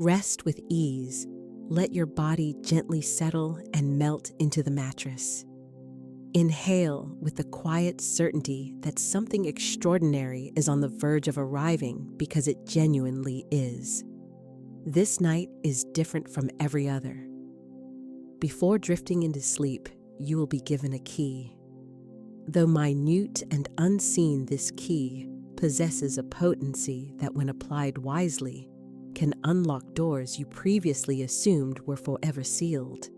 Rest with ease. Let your body gently settle and melt into the mattress. Inhale with the quiet certainty that something extraordinary is on the verge of arriving because it genuinely is. This night is different from every other. Before drifting into sleep, you will be given a key. Though minute and unseen, this key possesses a potency that, when applied wisely, can unlock doors you previously assumed were forever sealed.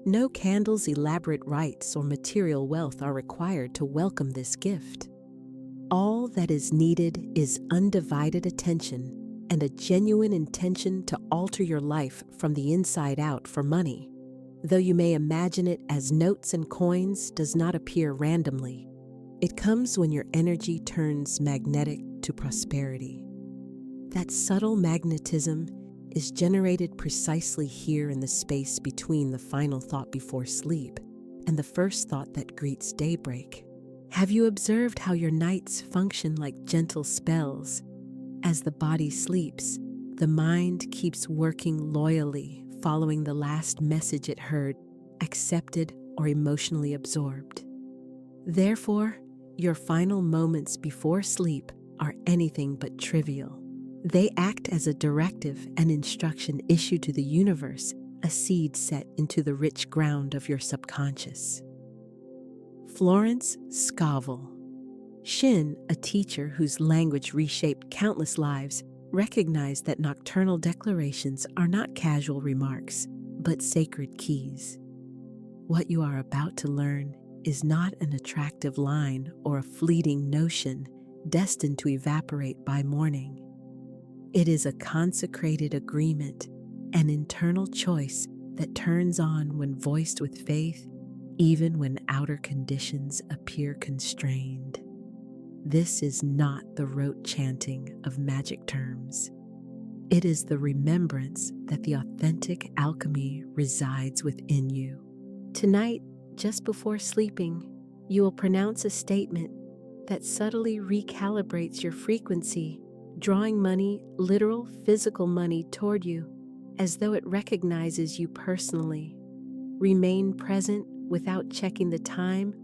No candles, elaborate rites, or material wealth are required to welcome this gift. All that is needed is undivided attention and a genuine intention to alter your life from the inside out for money. Though you may imagine it as notes and coins, does not appear randomly. It comes when your energy turns magnetic to prosperity. That subtle magnetism is generated precisely here in the space between the final thought before sleep and the first thought that greets daybreak. Have you observed how your nights function like gentle spells? As the body sleeps, the mind keeps working loyally, following the last message it heard, accepted, or emotionally absorbed. Therefore, your final moments before sleep are anything but trivial. They act as a directive and instruction issued to the universe, a seed set into the rich ground of your subconscious. Florence Scovel Shinn, a teacher whose language reshaped countless lives, recognized that nocturnal declarations are not casual remarks, but sacred keys. What you are about to learn is not an attractive line or a fleeting notion destined to evaporate by morning. It is a consecrated agreement, an internal choice that turns on when voiced with faith, even when outer conditions appear constrained. This is not the rote chanting of magic terms. It is the remembrance that the authentic alchemy resides within you. Tonight, just before sleeping, you will pronounce a statement that subtly recalibrates your frequency, drawing money, literal physical money, toward you, as though it recognizes you personally. Remain present without checking the time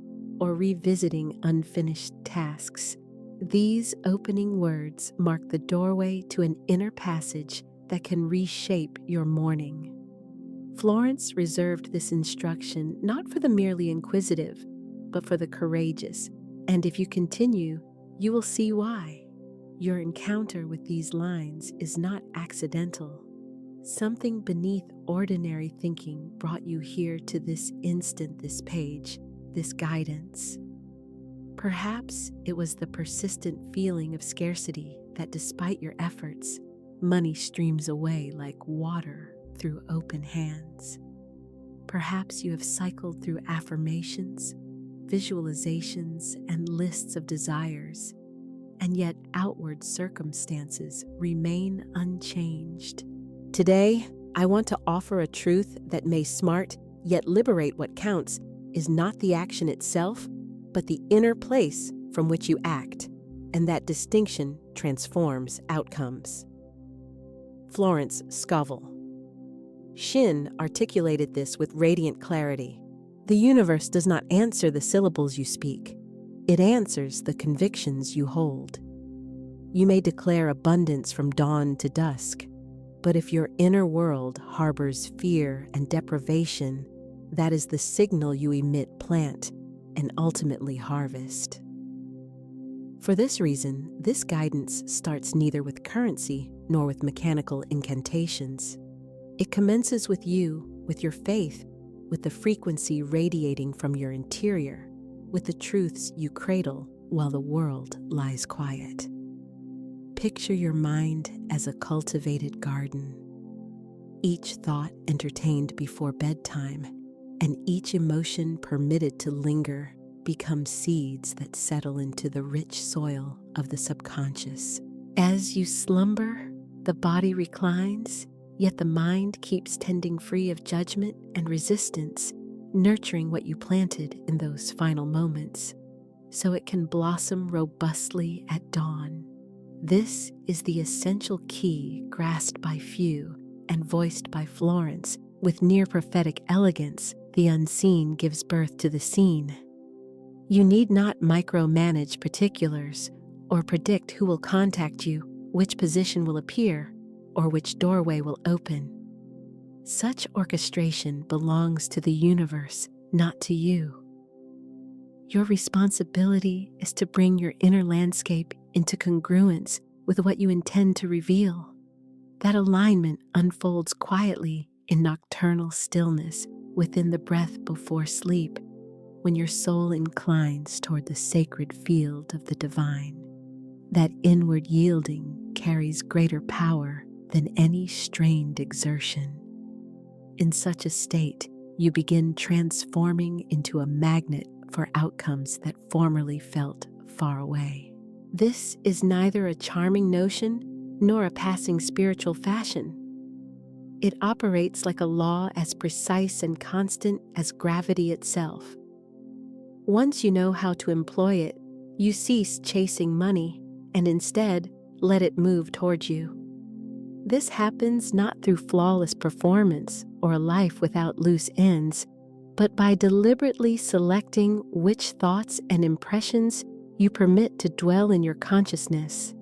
or revisiting unfinished tasks. These opening words mark the doorway to an inner passage that can reshape your morning. Florence reserved this instruction not for the merely inquisitive, but for the courageous, and if you continue, you will see why. Your encounter with these lines is not accidental. Something beneath ordinary thinking brought you here to this instant, this page, this guidance. Perhaps it was the persistent feeling of scarcity that, despite your efforts, money streams away like water through open hands. Perhaps you have cycled through affirmations, visualizations, and lists of desires, and yet outward circumstances remain unchanged. Today, I want to offer a truth that may smart, yet liberate. What counts is not the action itself, but the inner place from which you act, and that distinction transforms outcomes. Florence Scovel Shinn articulated this with radiant clarity. The universe does not answer the syllables you speak. It answers the convictions you hold. You may declare abundance from dawn to dusk, but if your inner world harbors fear and deprivation, that is the signal you emit, plant, and ultimately harvest. For this reason, this guidance starts neither with currency nor with mechanical incantations. It commences with you, with your faith, with the frequency radiating from your interior, with the truths you cradle while the world lies quiet. Picture your mind as a cultivated garden. Each thought entertained before bedtime, and each emotion permitted to linger, become seeds that settle into the rich soil of the subconscious. As you slumber, the body reclines, yet the mind keeps tending free of judgment and resistance, nurturing what you planted in those final moments, so it can blossom robustly at dawn. This is the essential key grasped by few and voiced by Florence. With near prophetic elegance, the unseen gives birth to the seen. You need not micromanage particulars or predict who will contact you, which position will appear, or which doorway will open. Such orchestration belongs to the universe, not to you. Your responsibility is to bring your inner landscape into congruence with what you intend to reveal. That alignment unfolds quietly in nocturnal stillness within the breath before sleep, when your soul inclines toward the sacred field of the divine. That inward yielding carries greater power than any strained exertion. In such a state, you begin transforming into a magnet for outcomes that formerly felt far away. This is neither a charming notion nor a passing spiritual fashion. It operates like a law as precise and constant as gravity itself. Once you know how to employ it, you cease chasing money and instead let it move towards you. This happens not through flawless performance or a life without loose ends, but by deliberately selecting which thoughts and impressions you permit to dwell in your consciousness.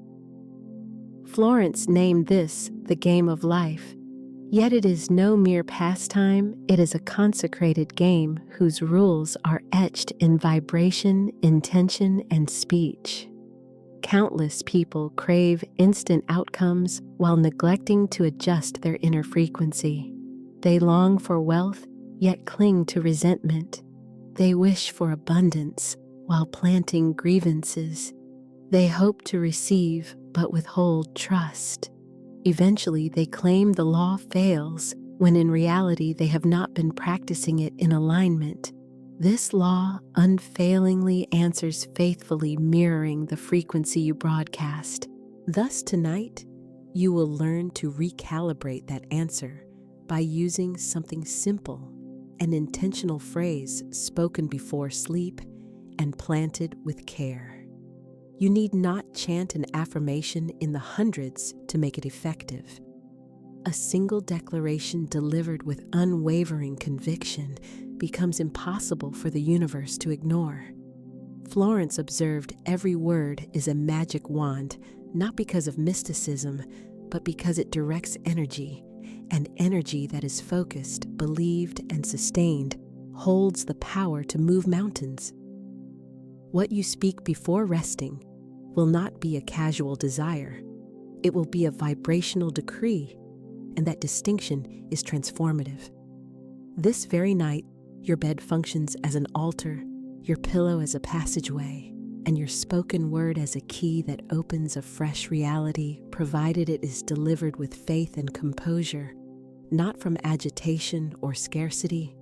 Florence named this the game of life, yet it is no mere pastime. It is a consecrated game whose rules are etched in vibration, intention, and speech. Countless people crave instant outcomes while neglecting to adjust their inner frequency. They long for wealth, yet cling to resentment. They wish for abundance while planting grievances. They hope to receive, but withhold trust. Eventually, they claim the law fails, when in reality they have not been practicing it in alignment. This law unfailingly answers faithfully, mirroring the frequency you broadcast. Thus tonight, you will learn to recalibrate that answer by using something simple, an intentional phrase spoken before sleep and planted with care. You need not chant an affirmation in the hundreds to make it effective. A single declaration delivered with unwavering conviction becomes impossible for the universe to ignore. Florence observed every word is a magic wand, not because of mysticism, but because it directs energy, and energy that is focused, believed, and sustained holds the power to move mountains. What you speak before resting will not be a casual desire. It will be a vibrational decree, and that distinction is transformative. This very night, your bed functions as an altar, your pillow as a passageway, and your spoken word as a key that opens a fresh reality, provided it is delivered with faith and composure, not from agitation or scarcity,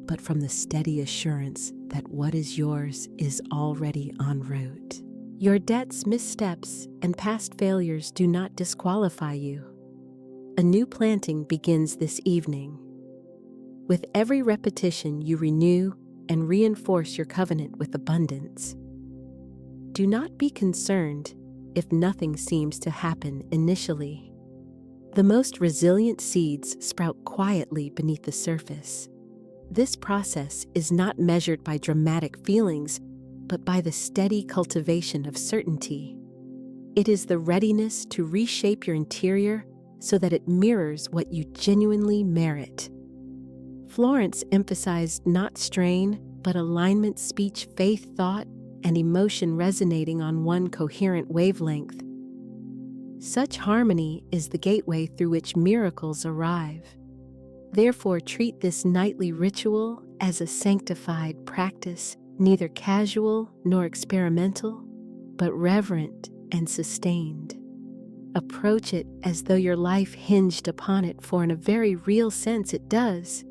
but from the steady assurance that what is yours is already en route. Your debts, missteps, and past failures do not disqualify you. A new planting begins this evening. With every repetition, you renew and reinforce your covenant with abundance. Do not be concerned if nothing seems to happen initially. The most resilient seeds sprout quietly beneath the surface. This process is not measured by dramatic feelings, but by the steady cultivation of certainty. It is the readiness to reshape your interior so that it mirrors what you genuinely merit. Florence emphasized not strain, but alignment, speech, faith, thought, and emotion resonating on one coherent wavelength. Such harmony is the gateway through which miracles arrive. Therefore, treat this nightly ritual as a sanctified practice, neither casual nor experimental, but reverent and sustained. Approach it as though your life hinged upon it, for in a very real sense it does.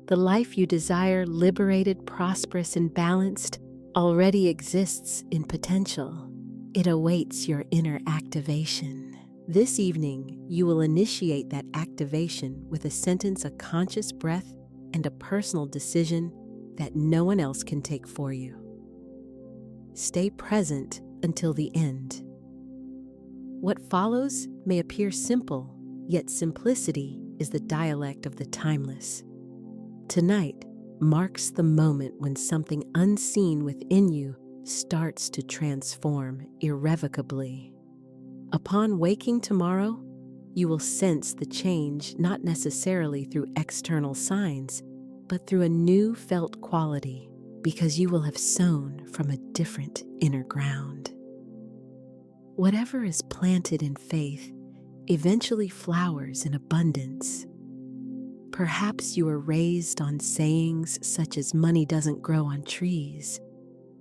The life you desire, liberated, prosperous, and balanced, already exists in potential. It awaits your inner activation. This evening, you will initiate that activation with a sentence, a conscious breath, and a personal decision that no one else can take for you. Stay present until the end. What follows may appear simple, yet simplicity is the dialect of the timeless. Tonight marks the moment when something unseen within you starts to transform irrevocably. Upon waking tomorrow, you will sense the change not necessarily through external signs, but through a new felt quality, because you will have sown from a different inner ground. Whatever is planted in faith eventually flowers in abundance. Perhaps you were raised on sayings such as money doesn't grow on trees,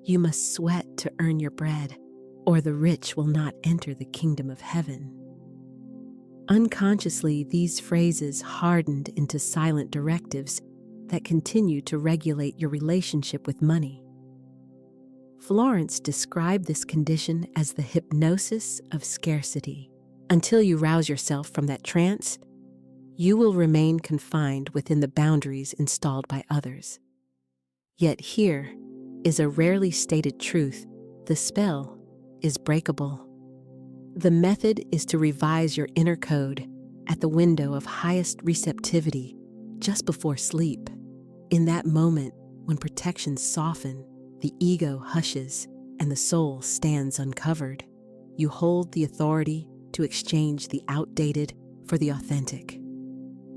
you must sweat to earn your bread, or the rich will not enter the kingdom of heaven. Unconsciously, these phrases hardened into silent directives that continue to regulate your relationship with money. Florence described this condition as the hypnosis of scarcity. Until you rouse yourself from that trance, you will remain confined within the boundaries installed by others. Yet here is a rarely stated truth: the spell is breakable. The method is to revise your inner code at the window of highest receptivity just before sleep. In that moment, when protections soften, the ego hushes, and the soul stands uncovered, you hold the authority to exchange the outdated for the authentic.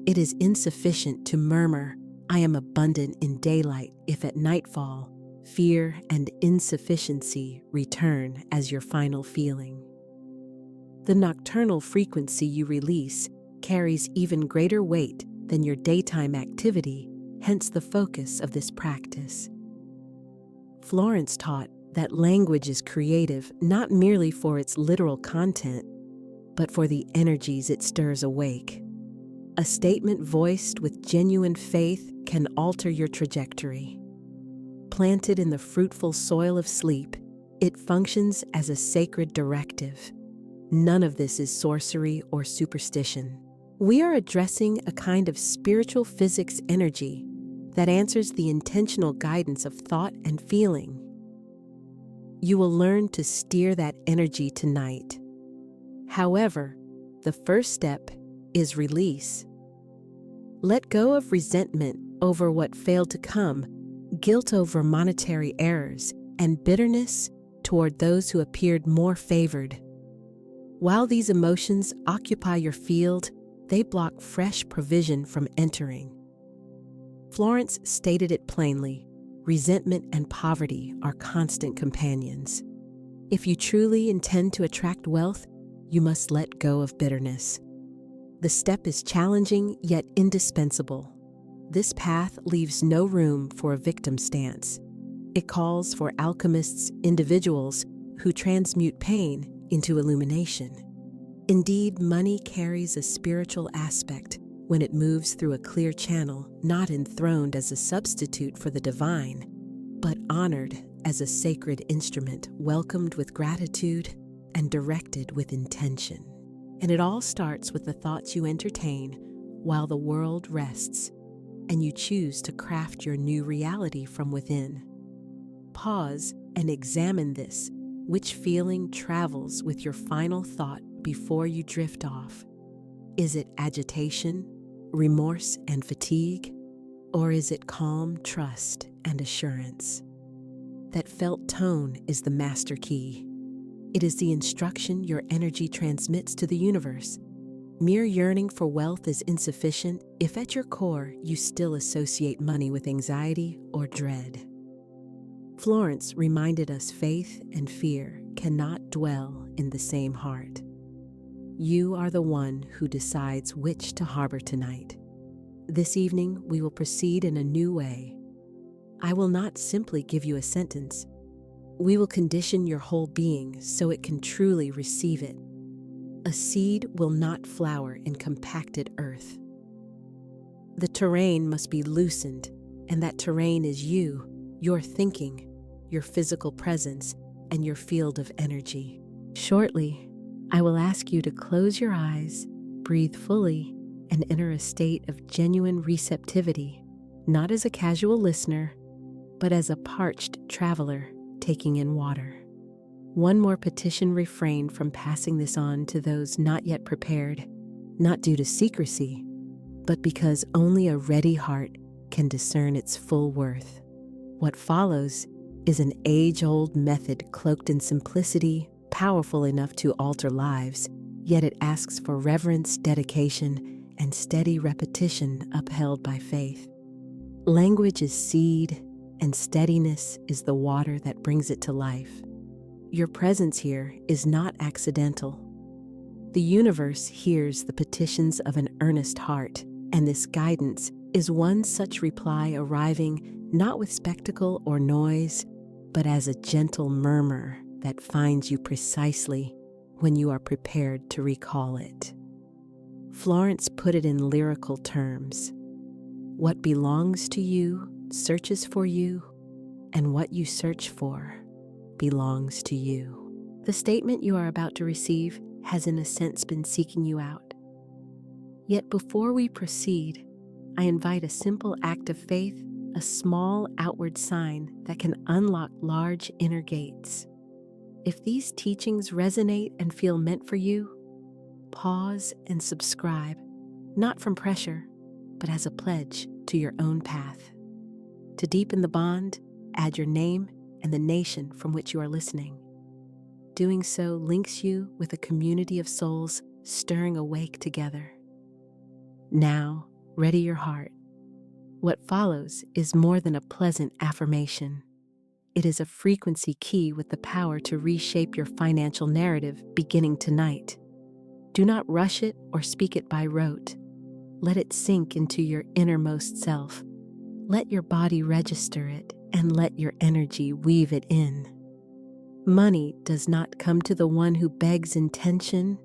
It is insufficient to murmur, "I am abundant in daylight," if at nightfall, fear and insufficiency return as your final feeling. The nocturnal frequency you release carries even greater weight than your daytime activity, hence the focus of this practice. Florence taught that language is creative not merely for its literal content, but for the energies it stirs awake. A statement voiced with genuine faith can alter your trajectory. Planted in the fruitful soil of sleep, it functions as a sacred directive. None of this is sorcery or superstition. We are addressing a kind of spiritual physics energy that answers the intentional guidance of thought and feeling. You will learn to steer that energy tonight. However, the first step is release. Let go of resentment over what failed to come, guilt over monetary errors, and bitterness toward those who appeared more favored. While these emotions occupy your field, they block fresh provision from entering. Florence stated it plainly: resentment and poverty are constant companions. If you truly intend to attract wealth, you must let go of bitterness. The step is challenging yet indispensable. This path leaves no room for a victim stance. It calls for alchemists, individuals who transmute pain into illumination. Indeed, money carries a spiritual aspect when it moves through a clear channel, not enthroned as a substitute for the divine, but honored as a sacred instrument, welcomed with gratitude and directed with intention. And it all starts with the thoughts you entertain while the world rests, and you choose to craft your new reality from within. Pause and examine this. Which feeling travels with your final thought before you drift off? Is it agitation, remorse, and fatigue? Or is it calm trust and assurance? That felt tone is the master key. It is the instruction your energy transmits to the universe. Mere yearning for wealth is insufficient if at your core you still associate money with anxiety or dread. Florence reminded us faith and fear cannot dwell in the same heart. You are the one who decides which to harbor tonight. This evening, we will proceed in a new way. I will not simply give you a sentence. We will condition your whole being so it can truly receive it. A seed will not flower in compacted earth. The terrain must be loosened, and that terrain is you, your thinking, your physical presence, and your field of energy. Shortly, I will ask you to close your eyes, breathe fully, and enter a state of genuine receptivity, not as a casual listener, but as a parched traveler taking in water. One more petition refrained from passing this on to those not yet prepared, not due to secrecy, but because only a ready heart can discern its full worth. What follows is an age-old method cloaked in simplicity, powerful enough to alter lives, yet it asks for reverence, dedication, and steady repetition upheld by faith. Language is seed, and steadiness is the water that brings it to life. Your presence here is not accidental. The universe hears the petitions of an earnest heart, and this guidance is one such reply arriving not with spectacle or noise, but as a gentle murmur that finds you precisely when you are prepared to recall it. Florence put it in lyrical terms. What belongs to you searches for you, and what you search for belongs to you. The statement you are about to receive has in a sense been seeking you out. Yet before we proceed, I invite a simple act of faith, a small outward sign that can unlock large inner gates. If these teachings resonate and feel meant for you, pause and subscribe, not from pressure, but as a pledge to your own path. To deepen the bond, add your name and the nation from which you are listening. Doing so links you with a community of souls stirring awake together. Now, ready your heart. What follows is more than a pleasant affirmation. It is a frequency key with the power to reshape your financial narrative beginning tonight. Do not rush it or speak it by rote. Let it sink into your innermost self. Let your body register it and let your energy weave it in. Money does not come to the one who begs intention.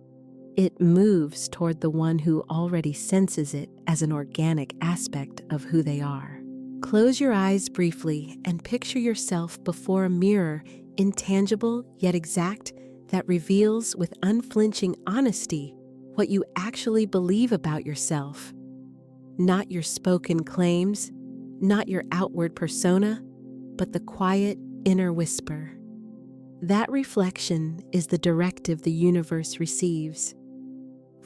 It moves toward the one who already senses it as an organic aspect of who they are. Close your eyes briefly and picture yourself before a mirror, intangible yet exact, that reveals with unflinching honesty what you actually believe about yourself. Not your spoken claims, not your outward persona, but the quiet inner whisper. That reflection is the directive the universe receives.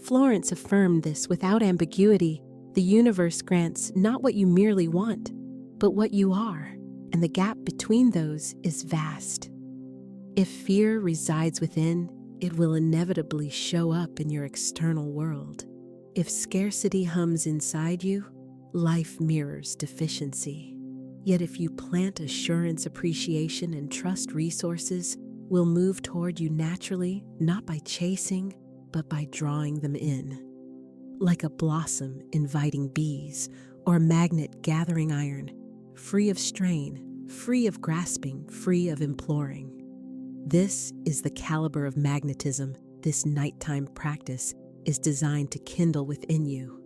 Florence affirmed this without ambiguity. The universe grants not what you merely want, but what you are, and the gap between those is vast. If fear resides within, it will inevitably show up in your external world. If scarcity hums inside you, life mirrors deficiency. Yet if you plant assurance, appreciation, and trust, resources will move toward you naturally, not by chasing, but by drawing them in. Like a blossom inviting bees, or a magnet gathering iron, free of strain, free of grasping, free of imploring. This is the caliber of magnetism this nighttime practice is designed to kindle within you.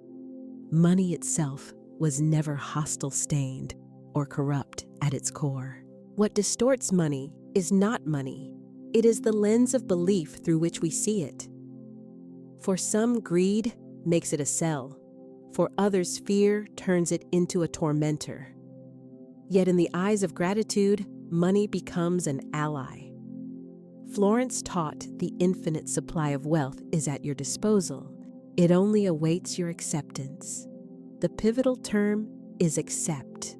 Money itself was never hostile, stained, or corrupt at its core. What distorts money is not money. It is the lens of belief through which we see it. For some, greed makes it a cell. For others, fear turns it into a tormentor. Yet in the eyes of gratitude, money becomes an ally. Florence taught the infinite supply of wealth is at your disposal. It only awaits your acceptance. The pivotal term is accept.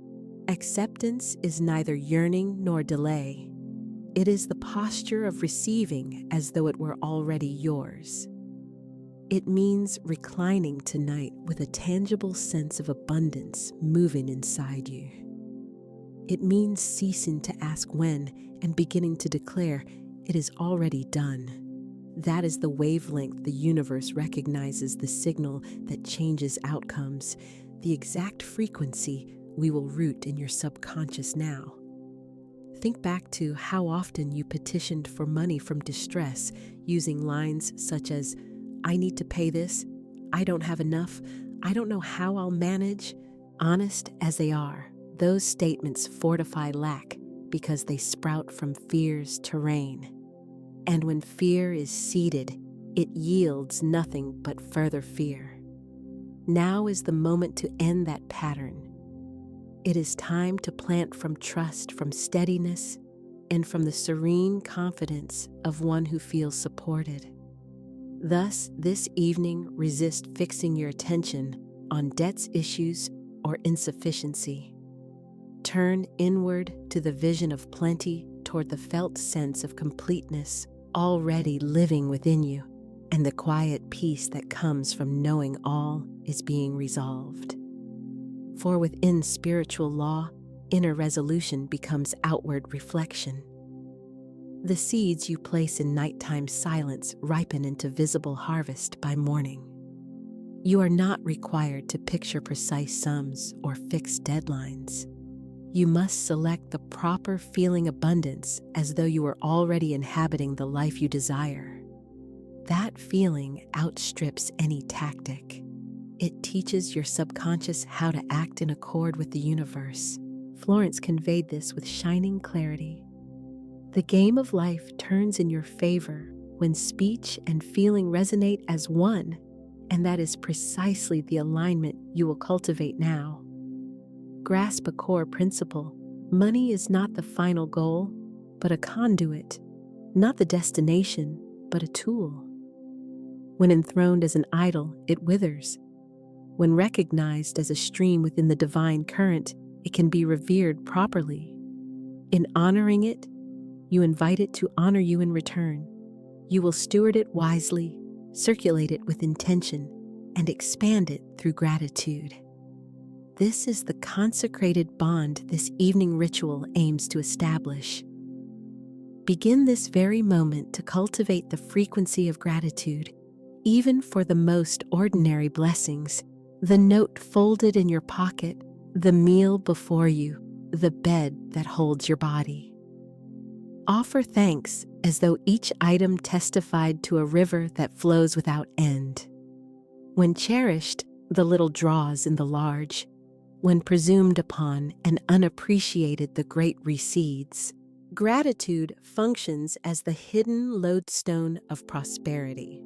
Acceptance is neither yearning nor delay. It is the posture of receiving as though it were already yours. It means reclining tonight with a tangible sense of abundance moving inside you. It means ceasing to ask when and beginning to declare it is already done. That is the wavelength the universe recognizes, the signal that changes outcomes, the exact frequency we will root in your subconscious now. Think back to how often you petitioned for money from distress using lines such as, "I need to pay this," "I don't have enough," "I don't know how I'll manage." Honest as they are, those statements fortify lack because they sprout from fear's terrain. And when fear is seeded, it yields nothing but further fear. Now is the moment to end that pattern. It is time to plant from trust, from steadiness, and from the serene confidence of one who feels supported. Thus, this evening, resist fixing your attention on debts, issues, or insufficiency. Turn inward to the vision of plenty, toward the felt sense of completeness already living within you, and the quiet peace that comes from knowing all is being resolved. For within spiritual law, inner resolution becomes outward reflection. The seeds you place in nighttime silence ripen into visible harvest by morning. You are not required to picture precise sums or fixed deadlines. You must select the proper feeling abundance as though you were already inhabiting the life you desire. That feeling outstrips any tactic. It teaches your subconscious how to act in accord with the universe. Florence conveyed this with shining clarity. The game of life turns in your favor when speech and feeling resonate as one, and that is precisely the alignment you will cultivate now. Grasp a core principle. Money is not the final goal, but a conduit, not the destination, but a tool. When enthroned as an idol, it withers. When recognized as a stream within the divine current, it can be revered properly. In honoring it, you invite it to honor you in return. You will steward it wisely, circulate it with intention, and expand it through gratitude. This is the consecrated bond this evening ritual aims to establish. Begin this very moment to cultivate the frequency of gratitude, even for the most ordinary blessings, the note folded in your pocket, the meal before you, the bed that holds your body. Offer thanks as though each item testified to a river that flows without end. When cherished, the little draws in the large. When presumed upon and unappreciated, the great recedes. Gratitude functions as the hidden lodestone of prosperity.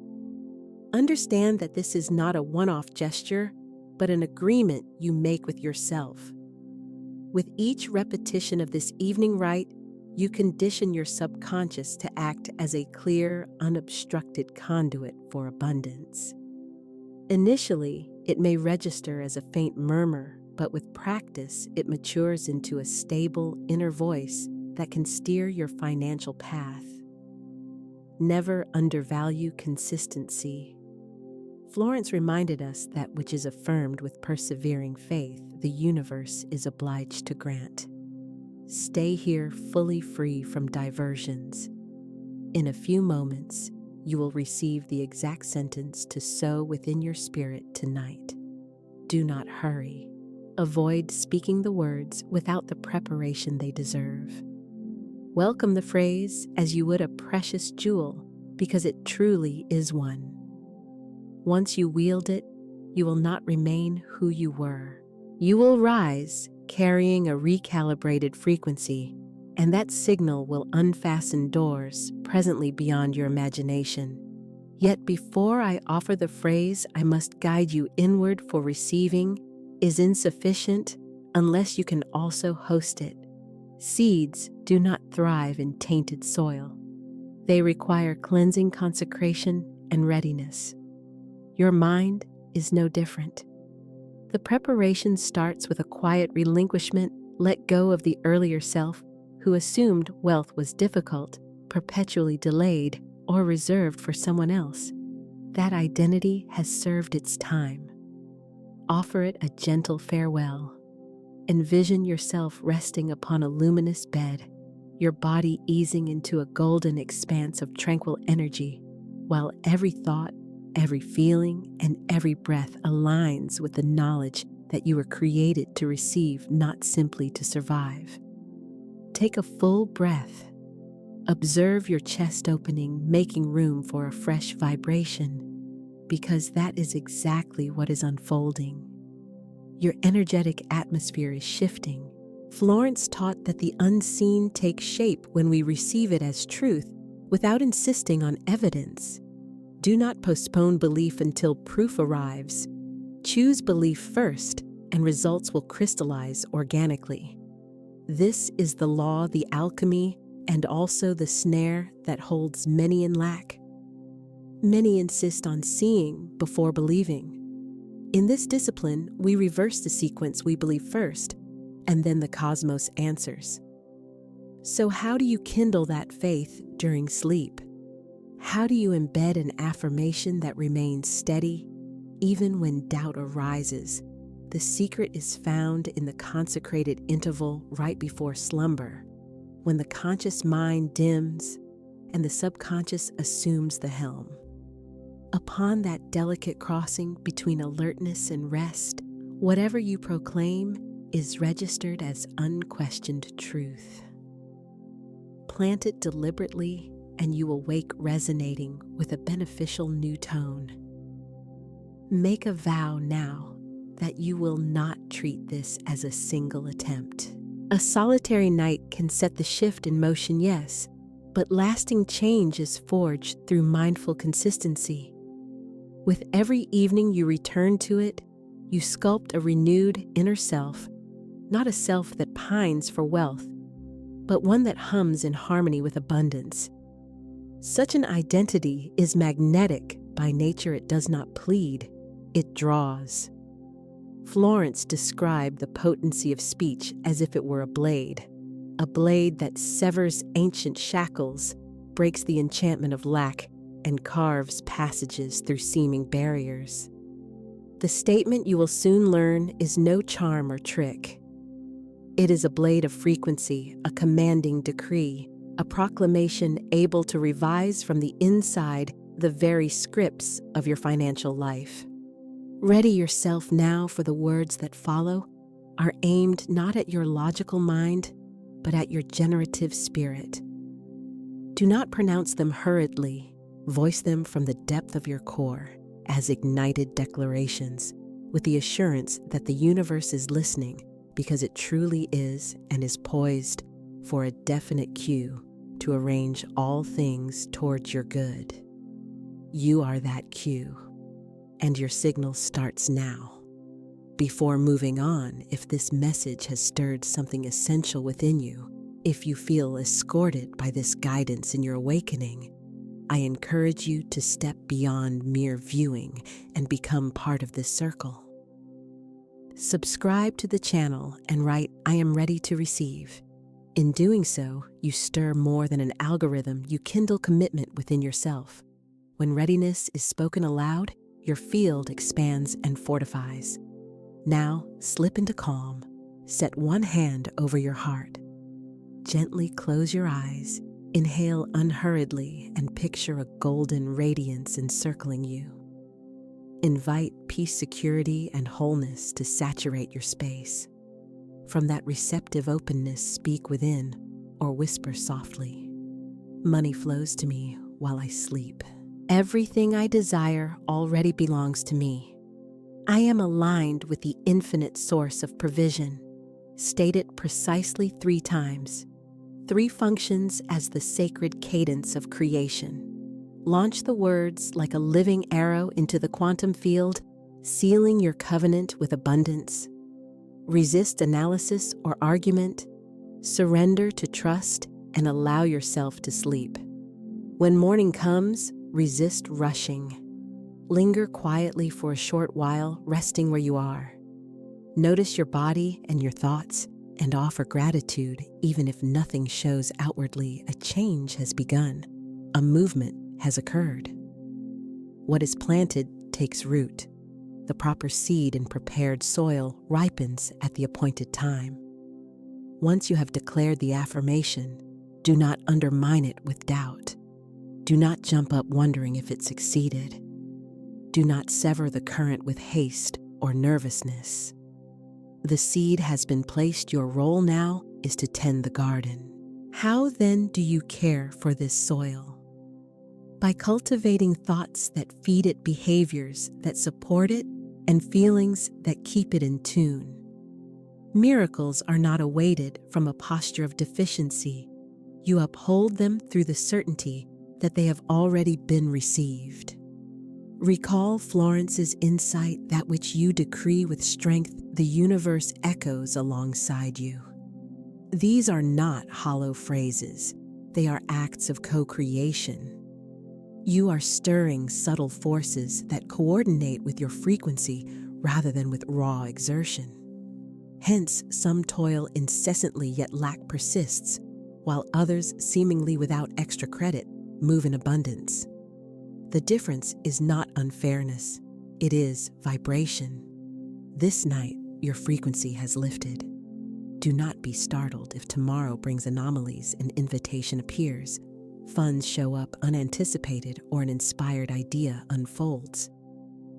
Understand that this is not a one-off gesture, but an agreement you make with yourself. With each repetition of this evening rite, you condition your subconscious to act as a clear, unobstructed conduit for abundance. Initially, it may register as a faint murmur, but with practice, it matures into a stable inner voice that can steer your financial path. Never undervalue consistency. Florence reminded us that which is affirmed with persevering faith, the universe is obliged to grant. Stay here fully free from diversions. In a few moments, you will receive the exact sentence to sow within your spirit tonight. Do not hurry. Avoid speaking the words without the preparation they deserve. Welcome the phrase as you would a precious jewel, because it truly is one. Once you wield it, you will not remain who you were. You will rise, carrying a recalibrated frequency, and that signal will unfasten doors presently beyond your imagination. Yet before I offer the phrase, I must guide you inward, for receiving is insufficient unless you can also host it. Seeds do not thrive in tainted soil. They require cleansing, consecration, and readiness. Your mind is no different. The preparation starts with a quiet relinquishment. Let go of the earlier self who assumed wealth was difficult, perpetually delayed, or reserved for someone else. That identity has served its time. Offer it a gentle farewell. Envision yourself resting upon a luminous bed, your body easing into a golden expanse of tranquil energy, while every thought, every feeling, and every breath aligns with the knowledge that you were created to receive, not simply to survive. Take a full breath. Observe your chest opening, making room for a fresh vibration, because that is exactly what is unfolding. Your energetic atmosphere is shifting. Florence taught that the unseen takes shape when we receive it as truth without insisting on evidence. Do not postpone belief until proof arrives. Choose belief first, and results will crystallize organically. This is the law, the alchemy, and also the snare that holds many in lack. Many insist on seeing before believing. In this discipline, we reverse the sequence: we believe first, and then the cosmos answers. So how do you kindle that faith during sleep? How do you embed an affirmation that remains steady even when doubt arises? The secret is found in the consecrated interval right before slumber, when the conscious mind dims and the subconscious assumes the helm. Upon that delicate crossing between alertness and rest, whatever you proclaim is registered as unquestioned truth. Plant it deliberately, and you will wake resonating with a beneficial new tone. Make a vow now that you will not treat this as a single attempt. A solitary night can set the shift in motion, yes, but lasting change is forged through mindful consistency. With every evening you return to it, you sculpt a renewed inner self, not a self that pines for wealth, but one that hums in harmony with abundance. Such an identity is magnetic by nature. It does not plead, it draws. Florence described the potency of speech as if it were a blade that severs ancient shackles, breaks the enchantment of lack, and carves passages through seeming barriers. The statement, you will soon learn, is no charm or trick. It is a blade of frequency, a commanding decree, a proclamation able to revise from the inside the very scripts of your financial life. Ready yourself now, for the words that follow are aimed not at your logical mind, but at your generative spirit. Do not pronounce them hurriedly. Voice them from the depth of your core as ignited declarations, with the assurance that the universe is listening, because it truly is, and is poised for a definite cue to arrange all things towards your good. You are that cue, and your signal starts now. Before moving on, if this message has stirred something essential within you, if you feel escorted by this guidance in your awakening, I encourage you to step beyond mere viewing and become part of this circle. Subscribe to the channel and write, "I am ready to receive." In doing so, you stir more than an algorithm, you kindle commitment within yourself. When readiness is spoken aloud, your field expands and fortifies. Now, slip into calm. Set one hand over your heart. Gently close your eyes. Inhale unhurriedly and picture a golden radiance encircling you. Invite peace, security, and wholeness to saturate your space. From that receptive openness, speak within or whisper softly. Money flows to me while I sleep. Everything I desire already belongs to me. I am aligned with the infinite source of provision. State it precisely 3 times. 3 functions as the sacred cadence of creation. Launch the words like a living arrow into the quantum field, sealing your covenant with abundance. Resist analysis or argument. Surrender to trust and allow yourself to sleep. When morning comes, resist rushing. Linger quietly for a short while, resting where you are. Notice your body and your thoughts, and offer gratitude even if nothing shows outwardly. A change has begun. A movement has occurred. What is planted takes root. The proper seed in prepared soil ripens at the appointed time. Once you have declared the affirmation, do not undermine it with doubt. Do not jump up wondering if it succeeded. Do not sever the current with haste or nervousness. The seed has been placed. Your role now is to tend the garden. How then do you care for this soil? By cultivating thoughts that feed it, behaviors that support it, and feelings that keep it in tune. Miracles are not awaited from a posture of deficiency. You uphold them through the certainty that they have already been received. Recall Florence's insight: that which you decree with strength, the universe echoes alongside you. These are not hollow phrases. They are acts of co-creation. You are stirring subtle forces that coordinate with your frequency rather than with raw exertion. Hence, some toil incessantly yet lack persists, while others, seemingly without extra credit, move in abundance. The difference is not unfairness, it is vibration. This night, your frequency has lifted. Do not be startled if tomorrow brings anomalies and invitation appears, funds show up unanticipated, or an inspired idea unfolds.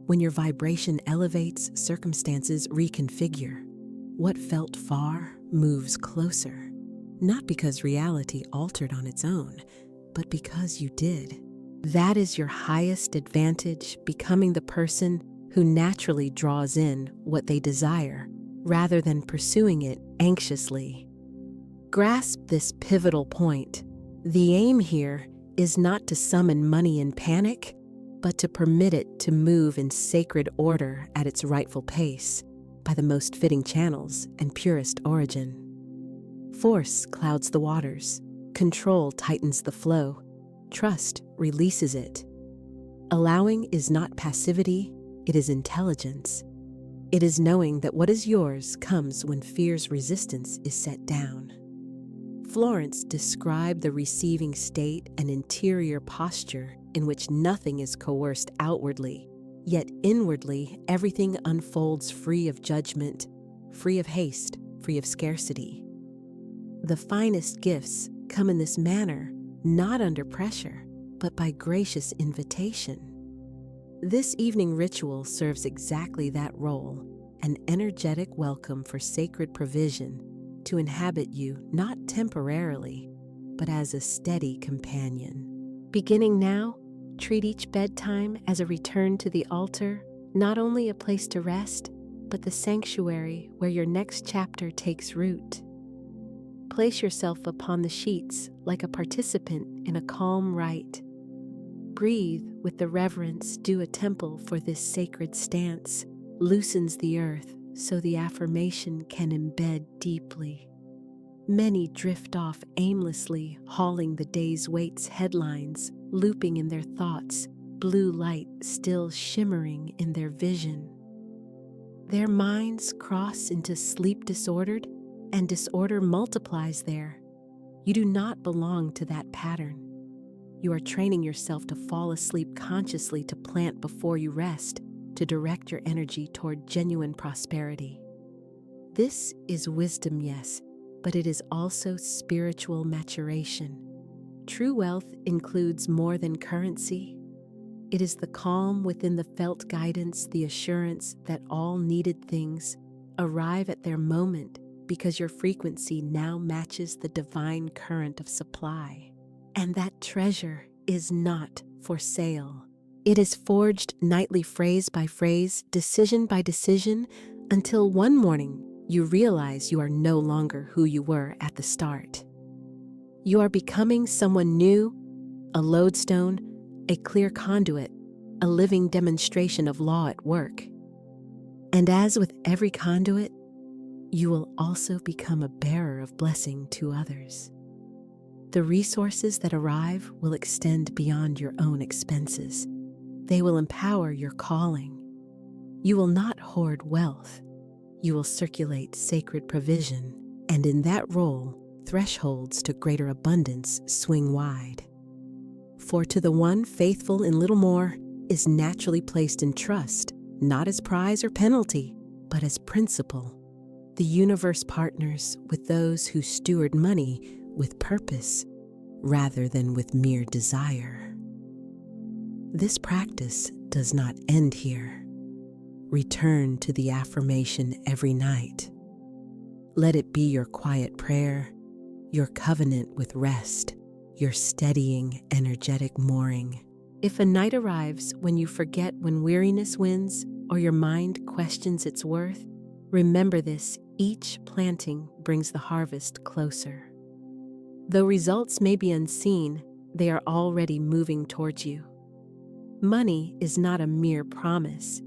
When your vibration elevates, circumstances reconfigure. What felt far moves closer, not because reality altered on its own, but because you did. That is your highest advantage, becoming the person who naturally draws in what they desire, rather than pursuing it anxiously. Grasp this pivotal point. The aim here is not to summon money in panic, but to permit it to move in sacred order at its rightful pace, by the most fitting channels and purest origin. Force clouds the waters, control tightens the flow, trust releases it. Allowing is not passivity, it is intelligence. It is knowing that what is yours comes when fear's resistance is set down. Florence described the receiving state an interior posture in which nothing is coerced outwardly, yet inwardly everything unfolds free of judgment, free of haste, free of scarcity. The finest gifts come in this manner, not under pressure, but by gracious invitation. This evening ritual serves exactly that role, an energetic welcome for sacred provision to inhabit you not temporarily, but as a steady companion. Beginning now, treat each bedtime as a return to the altar, not only a place to rest, but the sanctuary where your next chapter takes root. Place yourself upon the sheets like a participant in a calm rite. Breathe with the reverence due a temple for this sacred stance, loosens the earth so the affirmation can embed deeply. Many drift off aimlessly, hauling the day's weight's headlines, looping in their thoughts, blue light still shimmering in their vision. Their minds cross into sleep disordered, and disorder multiplies there. You do not belong to that pattern. You are training yourself to fall asleep consciously, to plant before you rest, to direct your energy toward genuine prosperity. This is wisdom, yes, but it is also spiritual maturation. True wealth includes more than currency. It is the calm within the felt guidance, the assurance that all needed things arrive at their moment because your frequency now matches the divine current of supply. And that treasure is not for sale. It is forged nightly, phrase by phrase, decision by decision, until one morning you realize you are no longer who you were at the start. You are becoming someone new, a lodestone, a clear conduit, a living demonstration of law at work. And as with every conduit, you will also become a bearer of blessing to others. The resources that arrive will extend beyond your own expenses. They will empower your calling. You will not hoard wealth. You will circulate sacred provision, and in that role, thresholds to greater abundance swing wide. For to the one faithful in little more is naturally placed in trust, not as prize or penalty, but as principle. The universe partners with those who steward money with purpose rather than with mere desire. This practice does not end here. Return to the affirmation every night. Let it be your quiet prayer, your covenant with rest, your steadying, energetic mooring. If a night arrives when you forget, when weariness wins, or your mind questions its worth, remember this: each planting brings the harvest closer. Though results may be unseen, they are already moving towards you. Money is not a mere promise.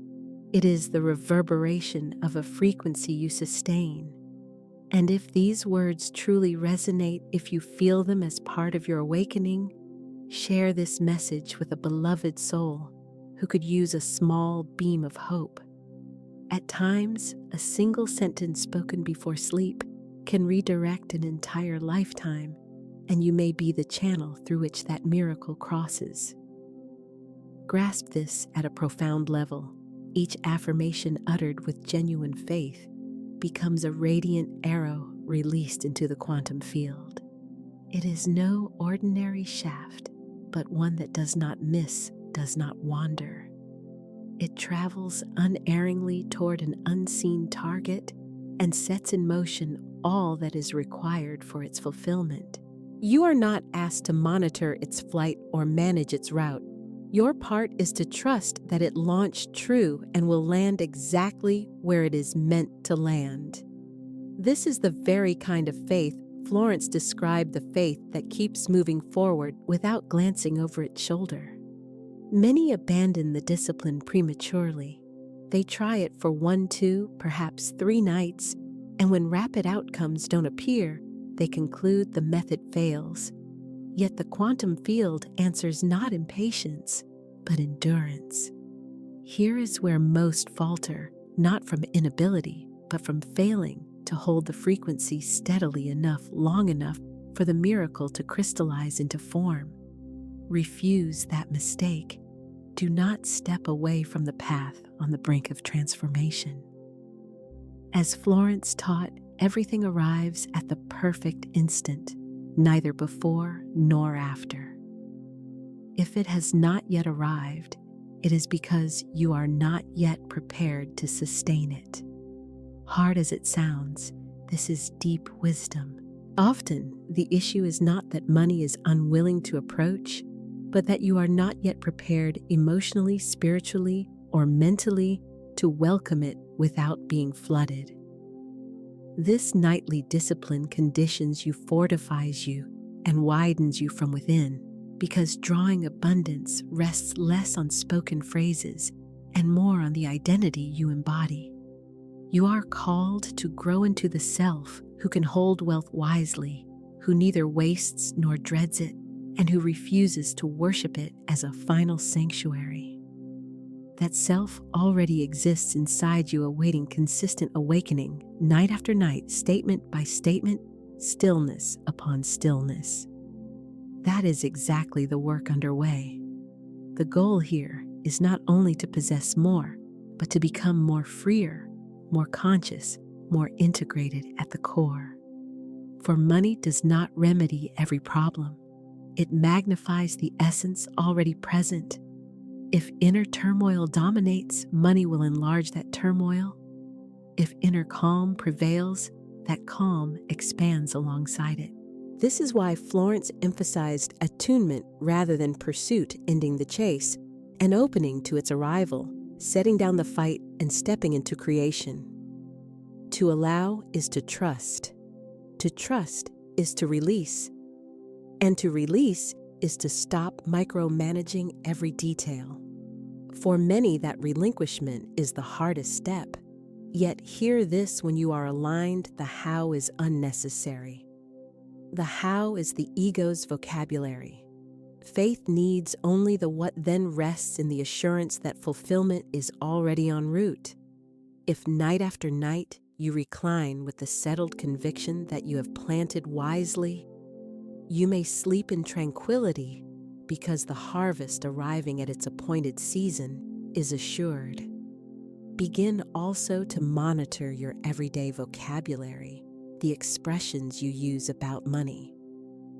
It is the reverberation of a frequency you sustain. And if these words truly resonate, if you feel them as part of your awakening, share this message with a beloved soul who could use a small beam of hope. At times, a single sentence spoken before sleep can redirect an entire lifetime, and you may be the channel through which that miracle crosses. Grasp this at a profound level. Each affirmation uttered with genuine faith becomes a radiant arrow released into the quantum field. It is no ordinary shaft, but one that does not miss, does not wander. It travels unerringly toward an unseen target and sets in motion all that is required for its fulfillment. You are not asked to monitor its flight or manage its route. Your part is to trust that it launched true and will land exactly where it is meant to land. This is the very kind of faith Florence described, the faith that keeps moving forward without glancing over its shoulder. Many abandon the discipline prematurely. They try it for 1, 2, perhaps 3 nights, and when rapid outcomes don't appear, they conclude the method fails. Yet the quantum field answers not impatience, but endurance. Here is where most falter, not from inability, but from failing to hold the frequency steadily enough, long enough for the miracle to crystallize into form. Refuse that mistake. Do not step away from the path on the brink of transformation. As Florence taught, everything arrives at the perfect instant, neither before nor after. If it has not yet arrived, it is because you are not yet prepared to sustain it. Hard as it sounds, this is deep wisdom. Often, the issue is not that money is unwilling to approach, but that you are not yet prepared emotionally, spiritually, or mentally to welcome it without being flooded. This nightly discipline conditions you, fortifies you, and widens you from within, because drawing abundance rests less on spoken phrases and more on the identity you embody. You are called to grow into the self who can hold wealth wisely, who neither wastes nor dreads it, and who refuses to worship it as a final sanctuary. That self already exists inside you, awaiting consistent awakening, night after night, statement by statement, stillness upon stillness. That is exactly the work underway. The goal here is not only to possess more, but to become more freer, more conscious, more integrated at the core. For money does not remedy every problem. It magnifies the essence already present. If inner turmoil dominates, money will enlarge that turmoil. If inner calm prevails, that calm expands alongside it. This is why Florence emphasized attunement rather than pursuit, ending the chase, and opening to its arrival, setting down the fight and stepping into creation. To allow is to trust. To trust is to release. And to release is to stop micromanaging every detail. For many, that relinquishment is the hardest step. Yet hear this: when you are aligned, the how is unnecessary. The how is the ego's vocabulary. Faith needs only the what, then rests in the assurance that fulfillment is already en route. If night after night you recline with the settled conviction that you have planted wisely, you may sleep in tranquility, because the harvest arriving at its appointed season is assured. Begin also to monitor your everyday vocabulary, the expressions you use about money,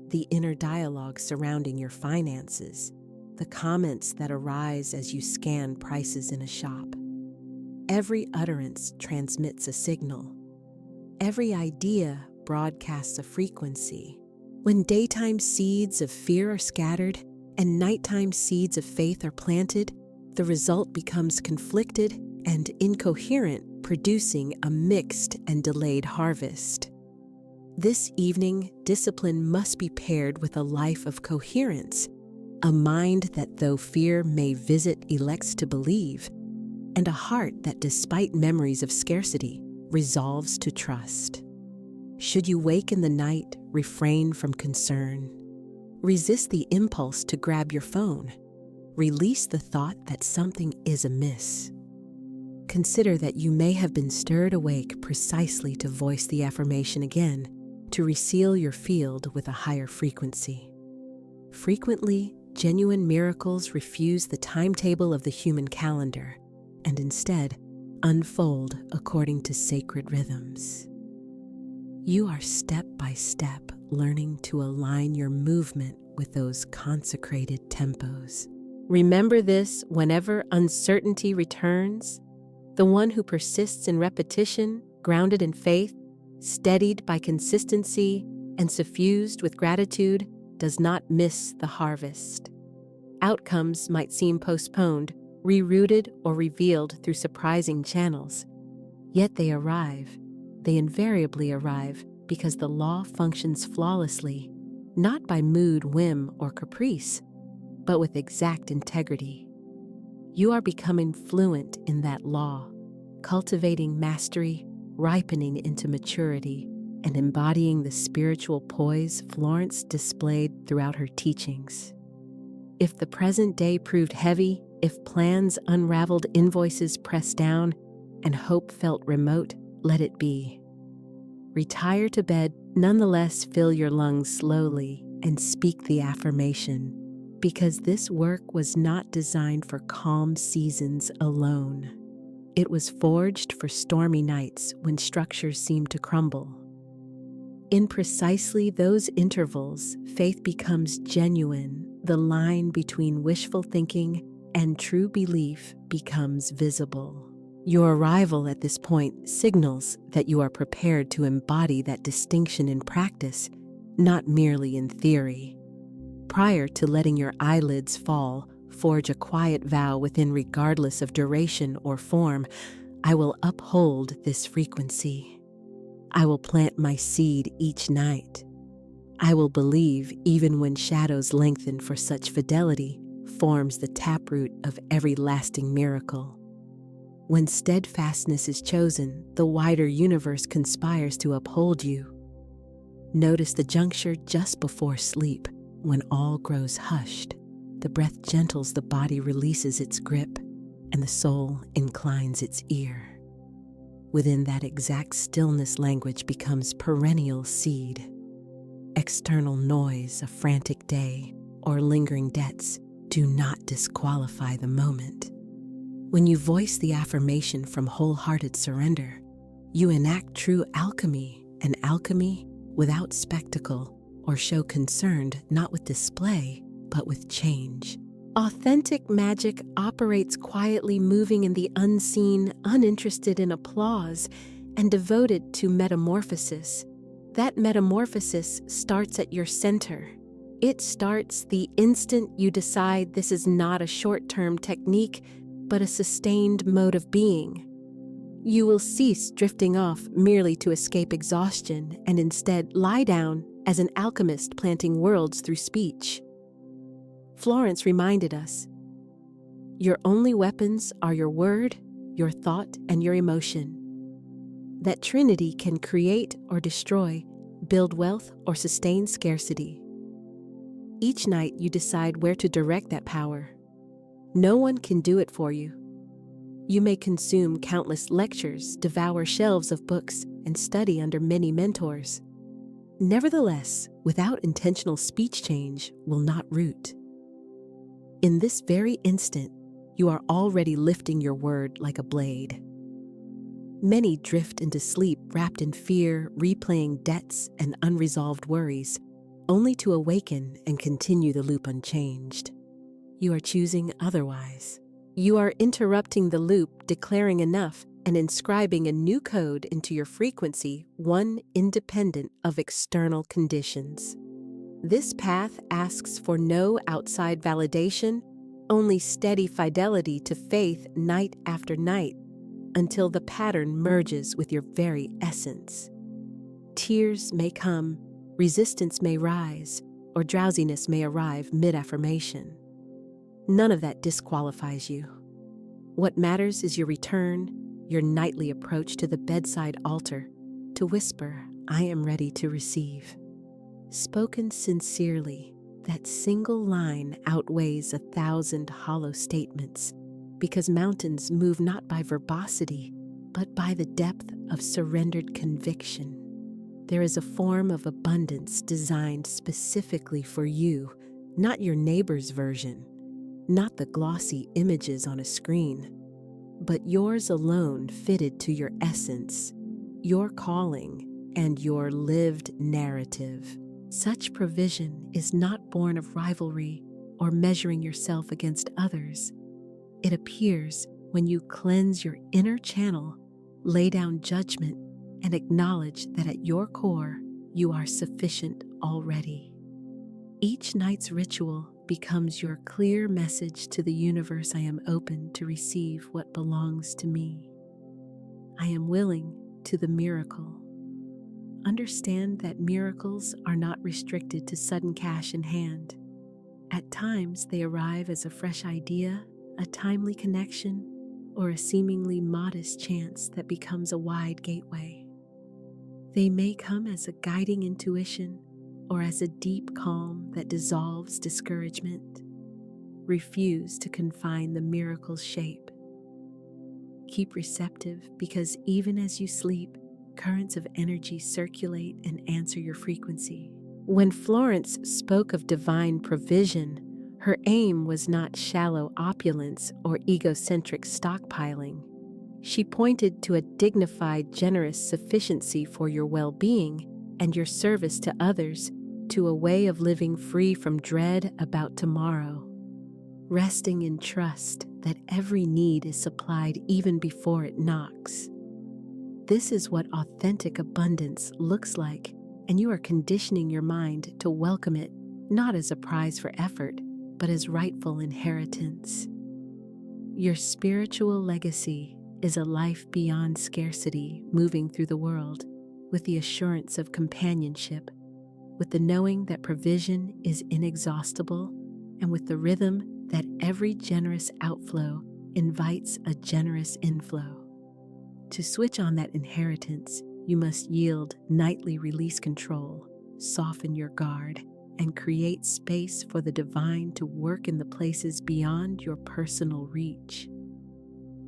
the inner dialogue surrounding your finances, the comments that arise as you scan prices in a shop. Every utterance transmits a signal. Every idea broadcasts a frequency. When daytime seeds of fear are scattered and nighttime seeds of faith are planted, the result becomes conflicted and incoherent, producing a mixed and delayed harvest. This evening, discipline must be paired with a life of coherence, a mind that, though fear may visit, elects to believe, and a heart that, despite memories of scarcity, resolves to trust. Should you wake in the night, refrain from concern. Resist the impulse to grab your phone. Release the thought that something is amiss. Consider that you may have been stirred awake precisely to voice the affirmation again, to reseal your field with a higher frequency. Frequently, genuine miracles refuse the timetable of the human calendar and instead unfold according to sacred rhythms. You are step by step learning to align your movement with those consecrated tempos. Remember this whenever uncertainty returns. The one who persists in repetition, grounded in faith, steadied by consistency, and suffused with gratitude, does not miss the harvest. Outcomes might seem postponed, rerouted, or revealed through surprising channels. Yet they arrive. They invariably arrive because the law functions flawlessly, not by mood, whim, or caprice, but with exact integrity. You are becoming fluent in that law, cultivating mastery, ripening into maturity, and embodying the spiritual poise Florence displayed throughout her teachings. If the present day proved heavy, if plans unraveled, invoices pressed down, and hope felt remote, let it be. Retire to bed, nonetheless fill your lungs slowly and speak the affirmation, because this work was not designed for calm seasons alone. It was forged for stormy nights when structures seemed to crumble. In precisely those intervals, faith becomes genuine. The line between wishful thinking and true belief becomes visible. Your arrival at this point signals that you are prepared to embody that distinction in practice, not merely in theory. Prior to letting your eyelids fall, forge a quiet vow within, regardless of duration or form. I will uphold this frequency. I will plant my seed each night. I will believe even when shadows lengthen, for such fidelity forms the taproot of every lasting miracle. When steadfastness is chosen, the wider universe conspires to uphold you. Notice the juncture just before sleep, when all grows hushed. The breath gentles, the body releases its grip, and the soul inclines its ear. Within that exact stillness, language becomes perennial seed. External noise, a frantic day, or lingering debts do not disqualify the moment. When you voice the affirmation from wholehearted surrender, you enact true alchemy, an alchemy without spectacle or show, concerned not with display, but with change. Authentic magic operates quietly, moving in the unseen, uninterested in applause, and devoted to metamorphosis. That metamorphosis starts at your center. It starts the instant you decide this is not a short-term technique, but a sustained mode of being. You will cease drifting off merely to escape exhaustion and instead lie down as an alchemist, planting worlds through speech. Florence reminded us, your only weapons are your word, your thought, and your emotion. That trinity can create or destroy, build wealth or sustain scarcity. Each night you decide where to direct that power. No one can do it for you. You may consume countless lectures, devour shelves of books, and study under many mentors. Nevertheless, without intentional speech, change will not root. In this very instant, you are already lifting your word like a blade. Many drift into sleep wrapped in fear, replaying debts and unresolved worries, only to awaken and continue the loop unchanged. You are choosing otherwise. You are interrupting the loop, declaring enough, and inscribing a new code into your frequency, one independent of external conditions. This path asks for no outside validation, only steady fidelity to faith night after night, until the pattern merges with your very essence. Tears may come, resistance may rise, or drowsiness may arrive mid-affirmation. None of that disqualifies you. What matters is your return, your nightly approach to the bedside altar, to whisper, I am ready to receive. Spoken sincerely, that single line outweighs 1,000 hollow statements, because mountains move not by verbosity, but by the depth of surrendered conviction. There is a form of abundance designed specifically for you, not your neighbor's version, not the glossy images on a screen, but yours alone, fitted to your essence, your calling, and your lived narrative. Such provision is not born of rivalry or measuring yourself against others. It appears when you cleanse your inner channel, lay down judgment, and acknowledge that at your core, you are sufficient already. Each night's ritual becomes your clear message to the universe: I am open to receive what belongs to me. I am willing to the miracle. Understand that miracles are not restricted to sudden cash in hand. At times, they arrive as a fresh idea, a timely connection, or a seemingly modest chance that becomes a wide gateway. They may come as a guiding intuition or as a deep calm that dissolves discouragement. Refuse to confine the miracle's shape. Keep receptive, because even as you sleep, currents of energy circulate and answer your frequency. When Florence spoke of divine provision, her aim was not shallow opulence or egocentric stockpiling. She pointed to a dignified, generous sufficiency for your well-being and your service to others, to a way of living free from dread about tomorrow, resting in trust that every need is supplied even before it knocks. This is what authentic abundance looks like, and you are conditioning your mind to welcome it not as a prize for effort, but as rightful inheritance. Your spiritual legacy is a life beyond scarcity, moving through the world with the assurance of companionship, with the knowing that provision is inexhaustible, and with the rhythm that every generous outflow invites a generous inflow. To switch on that inheritance, you must yield nightly release control, soften your guard, and create space for the divine to work in the places beyond your personal reach.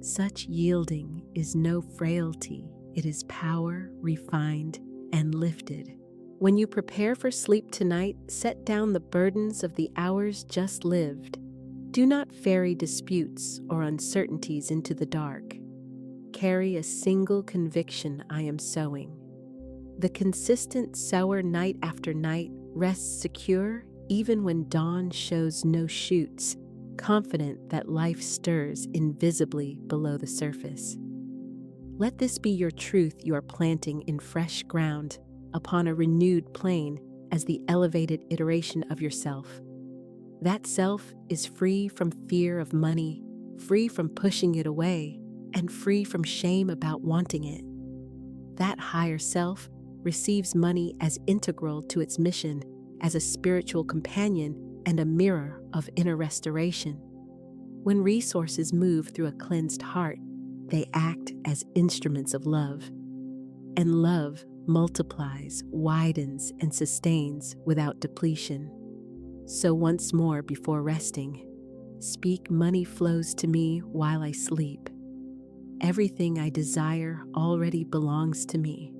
Such yielding is no frailty, it is power refined and lifted. When you prepare for sleep tonight, set down the burdens of the hours just lived. Do not ferry disputes or uncertainties into the dark. Carry a single conviction: I am sowing. The consistent sower night after night rests secure even when dawn shows no shoots, confident that life stirs invisibly below the surface. Let this be your truth you are planting in fresh ground, upon a renewed plane, as the elevated iteration of yourself. That self is free from fear of money, free from pushing it away, and free from shame about wanting it. That higher self receives money as integral to its mission, as a spiritual companion and a mirror of inner restoration. When resources move through a cleansed heart, they act as instruments of love. And love multiplies, widens, and sustains without depletion. So once more before resting, speak: money flows to me while I sleep. Everything I desire already belongs to me.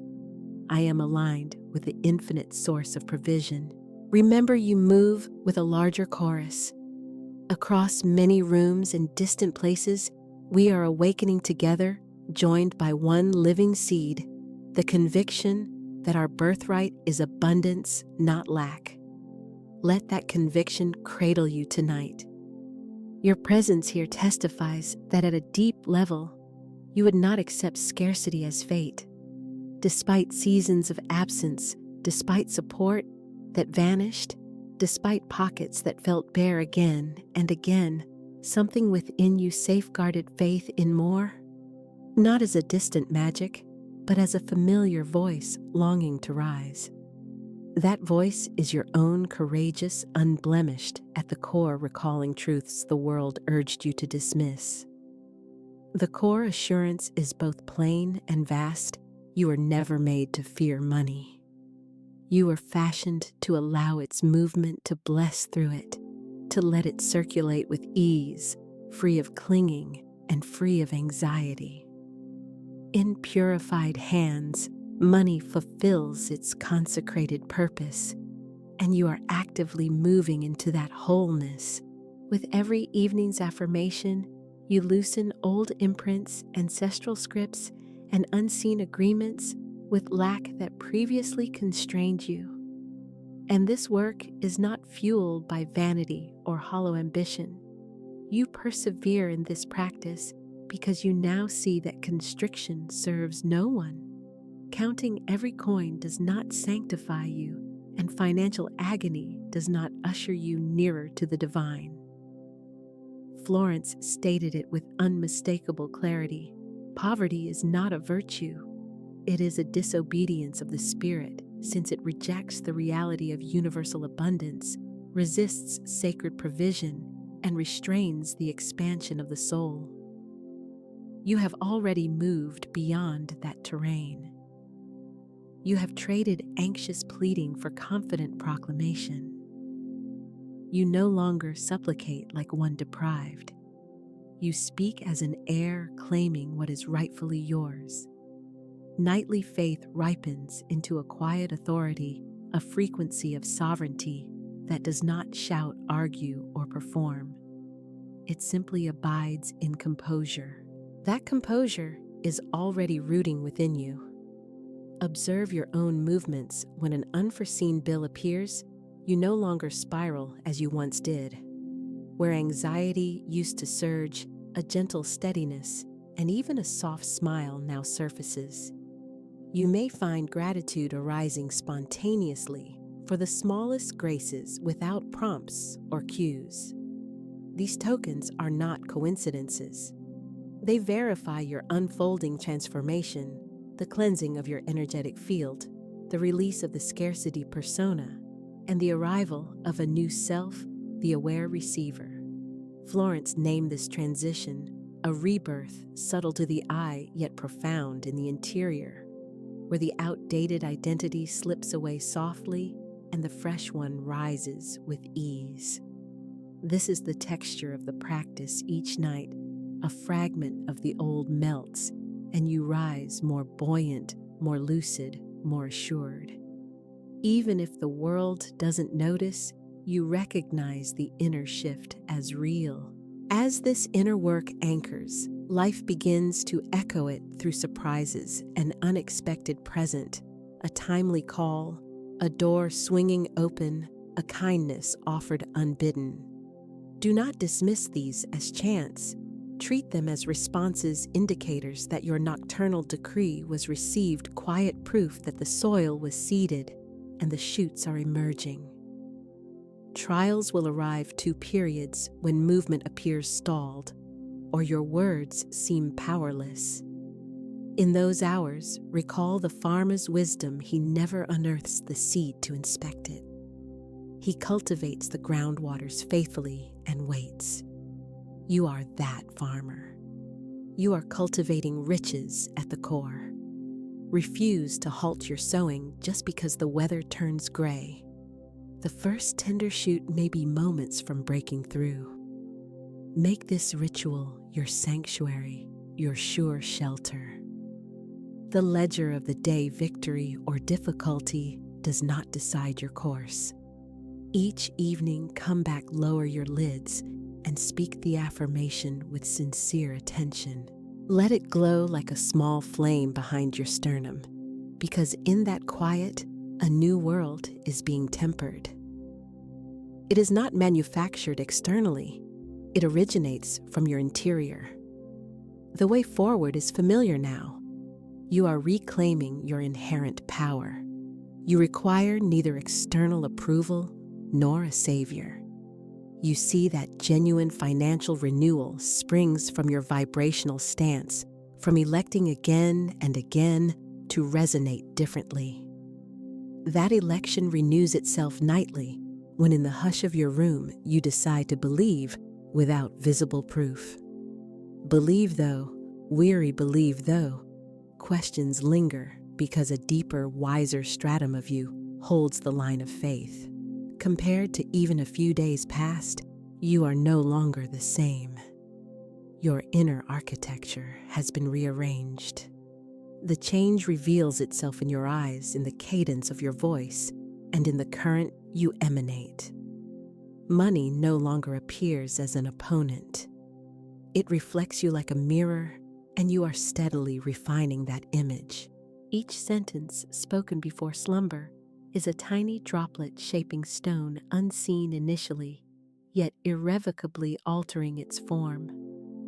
I am aligned with the infinite source of provision. Remember, you move with a larger chorus. Across many rooms and distant places, we are awakening together, joined by one living seed, the conviction that our birthright is abundance, not lack. Let that conviction cradle you tonight. Your presence here testifies that at a deep level, you would not accept scarcity as fate. Despite seasons of absence, despite support that vanished, despite pockets that felt bare again and again, something within you safeguarded faith in more, not as a distant magic, but as a familiar voice longing to rise. That voice is your own courageous, unblemished, at the core recalling truths the world urged you to dismiss. The core assurance is both plain and vast, You were never made to fear money. You were fashioned to allow its movement to bless through it, to let it circulate with ease, free of clinging and free of anxiety. In purified hands, money fulfills its consecrated purpose, and you are actively moving into that wholeness. With every evening's affirmation, you loosen old imprints, ancestral scripts, and unseen agreements with lack that previously constrained you. And this work is not fueled by vanity or hollow ambition. You persevere in this practice because you now see that constriction serves no one. Counting every coin does not sanctify you, and financial agony does not usher you nearer to the divine. Florence stated it with unmistakable clarity. Poverty is not a virtue. It is a disobedience of the spirit, since it rejects the reality of universal abundance, resists sacred provision, and restrains the expansion of the soul. You have already moved beyond that terrain. You have traded anxious pleading for confident proclamation. You no longer supplicate like one deprived. You speak as an heir claiming what is rightfully yours. Nightly faith ripens into a quiet authority, a frequency of sovereignty that does not shout, argue, or perform. It simply abides in composure. That composure is already rooting within you. Observe your own movements. When an unforeseen bill appears, you no longer spiral as you once did. Where anxiety used to surge, a gentle steadiness and even a soft smile now surfaces. You may find gratitude arising spontaneously for the smallest graces without prompts or cues. These tokens are not coincidences. They verify your unfolding transformation, the cleansing of your energetic field, the release of the scarcity persona, and the arrival of a new self, the aware receiver. Florence named this transition a rebirth, subtle to the eye yet profound in the interior, where the outdated identity slips away softly and the fresh one rises with ease. This is the texture of the practice each night. A fragment of the old melts, and you rise more buoyant, more lucid, more assured. Even if the world doesn't notice, you recognize the inner shift as real. As this inner work anchors, life begins to echo it through surprises, an unexpected present, a timely call, a door swinging open, a kindness offered unbidden. Do not dismiss these as chance. Treat them as responses, indicators that your nocturnal decree was received, quiet proof that the soil was seeded and the shoots are emerging. Trials will arrive to periods when movement appears stalled, or your words seem powerless. In those hours, recall the farmer's wisdom. He never unearths the seed to inspect it. He cultivates the groundwaters faithfully and waits. You are that farmer. You are cultivating riches at the core. Refuse to halt your sowing just because the weather turns gray. The first tender shoot may be moments from breaking through. Make this ritual your sanctuary, your sure shelter. The ledger of the day, victory or difficulty, does not decide your course. Each evening, come back, lower your lids, and speak the affirmation with sincere attention. Let it glow like a small flame behind your sternum, because in that quiet, a new world is being tempered. It is not manufactured externally. It originates from your interior. The way forward is familiar now. You are reclaiming your inherent power. You require neither external approval nor a savior. You see that genuine financial renewal springs from your vibrational stance, from electing again and again to resonate differently. That election renews itself nightly when in the hush of your room you decide to believe without visible proof. Believe though, weary believe though, questions linger, because a deeper, wiser stratum of you holds the line of faith. Compared to even a few days past, you are no longer the same. Your inner architecture has been rearranged. The change reveals itself in your eyes, in the cadence of your voice, and in the current you emanate. Money no longer appears as an opponent. It reflects you like a mirror, and you are steadily refining that image. Each sentence spoken before slumber is a tiny droplet shaping stone, unseen initially, yet irrevocably altering its form.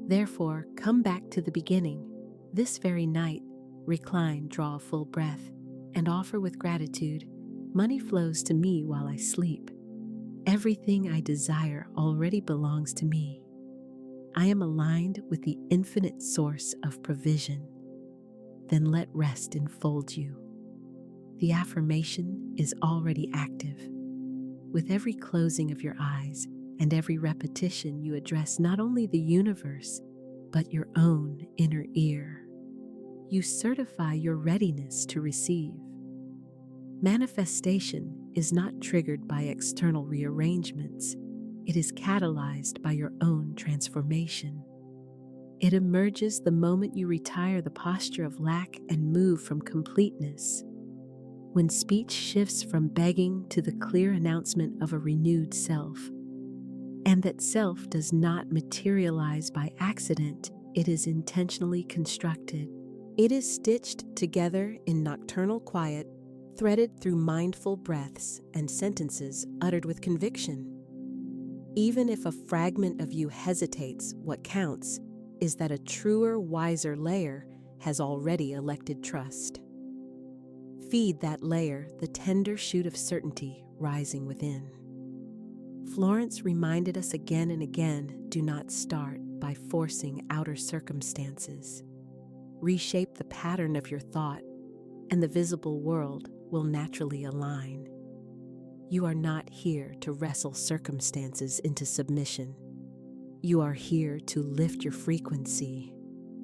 Therefore, come back to the beginning. This very night, recline, draw a full breath, and offer with gratitude. Money flows to me while I sleep. Everything I desire already belongs to me. I am aligned with the infinite source of provision. Then let rest enfold you. The affirmation is already active. With every closing of your eyes and every repetition, you address not only the universe, but your own inner ear. You certify your readiness to receive. Manifestation is not triggered by external rearrangements. It is catalyzed by your own transformation. It emerges the moment you retire the posture of lack and move from completeness. When speech shifts from begging to the clear announcement of a renewed self, and that self does not materialize by accident, it is intentionally constructed. It is stitched together in nocturnal quiet, threaded through mindful breaths and sentences uttered with conviction. Even if a fragment of you hesitates, what counts is that a truer, wiser layer has already elected trust. Feed that layer the tender shoot of certainty rising within. Florence reminded us again and again, do not start by forcing outer circumstances. Reshape the pattern of your thought, and the visible world will naturally align. You are not here to wrestle circumstances into submission. You are here to lift your frequency.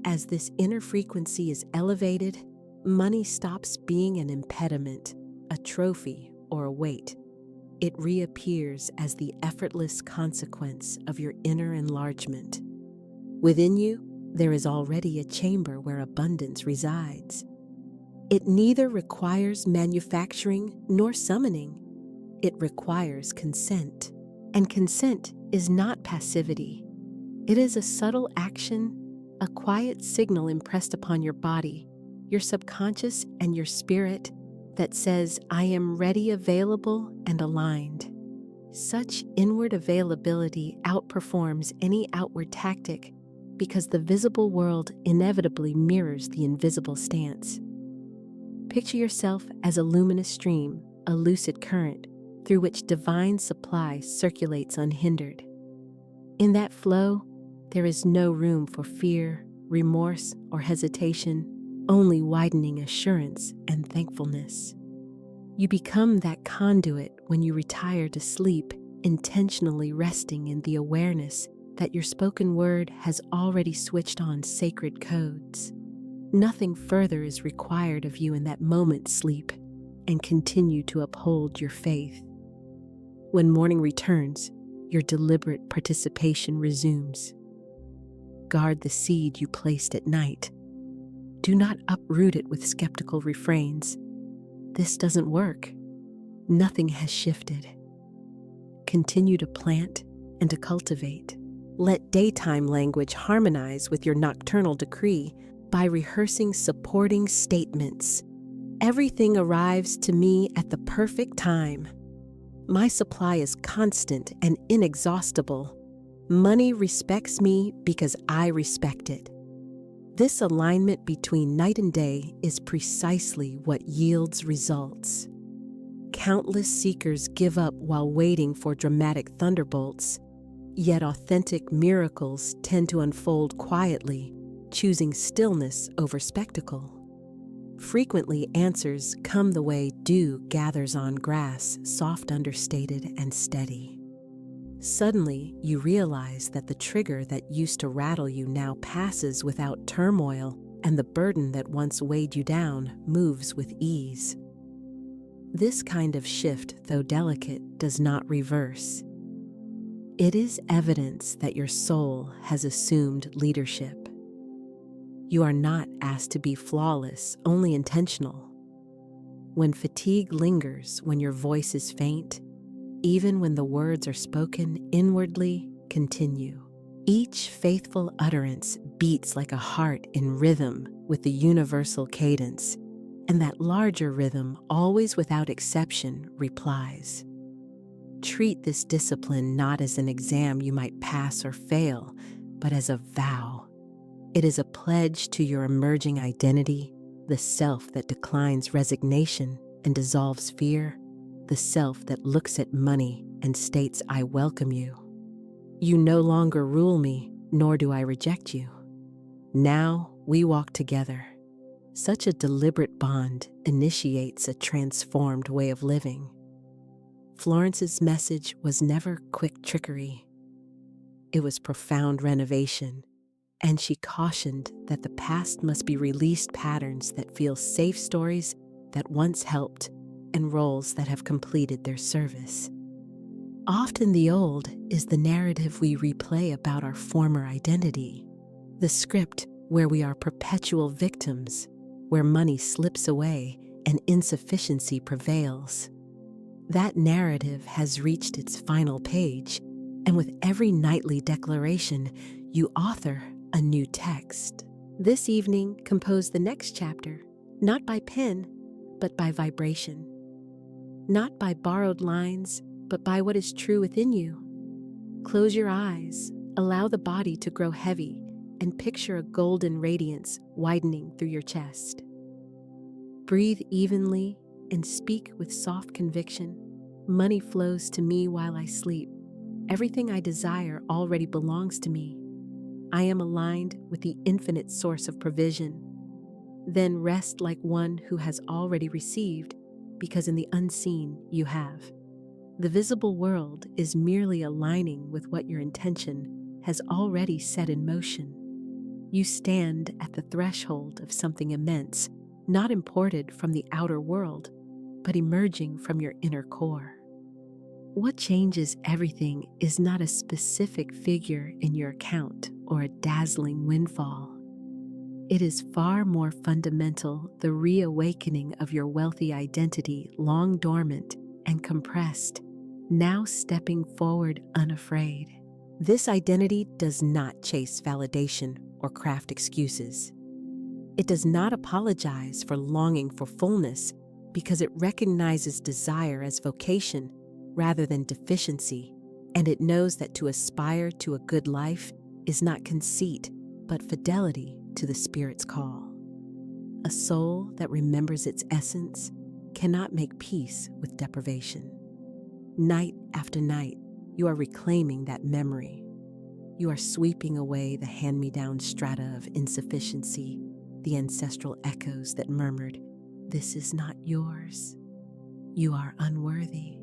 As this inner frequency is elevated, money stops being an impediment, a trophy, or a weight. It reappears as the effortless consequence of your inner enlargement. Within you, there is already a chamber where abundance resides. It neither requires manufacturing nor summoning. It requires consent. And consent is not passivity. It is a subtle action, a quiet signal impressed upon your body, your subconscious, and your spirit that says, I am ready, available, and aligned. Such inward availability outperforms any outward tactic because the visible world inevitably mirrors the invisible stance. Picture yourself as a luminous stream, a lucid current through which divine supply circulates unhindered. In that flow, there is no room for fear, remorse, or hesitation, only widening assurance and thankfulness. You become that conduit when you retire to sleep, intentionally resting in the awareness that your spoken word has already switched on sacred codes. Nothing further is required of you in that moment. Sleep and continue to uphold your faith. When morning returns, your deliberate participation resumes. Guard the seed you placed at night. Do not uproot it with skeptical refrains. This doesn't work. Nothing has shifted. Continue to plant and to cultivate. Let daytime language harmonize with your nocturnal decree by rehearsing supporting statements. Everything arrives to me at the perfect time. My supply is constant and inexhaustible. Money respects me because I respect it. This alignment between night and day is precisely what yields results. Countless seekers give up while waiting for dramatic thunderbolts, yet authentic miracles tend to unfold quietly, choosing stillness over spectacle. Frequently, answers come the way dew gathers on grass, soft, understated, and steady. Suddenly, you realize that the trigger that used to rattle you now passes without turmoil and the burden that once weighed you down moves with ease. This kind of shift, though delicate, does not reverse. It is evidence that your soul has assumed leadership. You are not asked to be flawless, only intentional. When fatigue lingers, when your voice is faint, even when the words are spoken inwardly, continue. Each faithful utterance beats like a heart in rhythm with the universal cadence, and that larger rhythm, always without exception, replies. Treat this discipline not as an exam you might pass or fail, but as a vow. It is a pledge to your emerging identity, the self that declines resignation and dissolves fear, the self that looks at money and states, "I welcome you." You no longer rule me, nor do I reject you. Now we walk together. Such a deliberate bond initiates a transformed way of living. Florence's message was never quick trickery. It was profound renovation, and she cautioned that the past must be released patterns that feel safe, stories that once helped, and roles that have completed their service. Often the old is the narrative we replay about our former identity, the script where we are perpetual victims, where money slips away and insufficiency prevails. That narrative has reached its final page, and with every nightly declaration, you author a new text. This evening, compose the next chapter, not by pen, but by vibration. Not by borrowed lines, but by what is true within you. Close your eyes, allow the body to grow heavy, and picture a golden radiance widening through your chest. Breathe evenly and speak with soft conviction. Money flows to me while I sleep. Everything I desire already belongs to me. I am aligned with the infinite source of provision. Then rest like one who has already received, because in the unseen you have. The visible world is merely aligning with what your intention has already set in motion. You stand at the threshold of something immense, not imported from the outer world, but emerging from your inner core. What changes everything is not a specific figure in your account or a dazzling windfall. It is far more fundamental, the reawakening of your wealthy identity, long dormant and compressed, now stepping forward unafraid. This identity does not chase validation or craft excuses. It does not apologize for longing for fullness because it recognizes desire as vocation rather than deficiency, and it knows that to aspire to a good life is not conceit, but fidelity to the Spirit's call. A soul that remembers its essence cannot make peace with deprivation. Night after night, you are reclaiming that memory. You are sweeping away the hand-me-down strata of insufficiency, the ancestral echoes that murmured, "This is not yours. You are unworthy.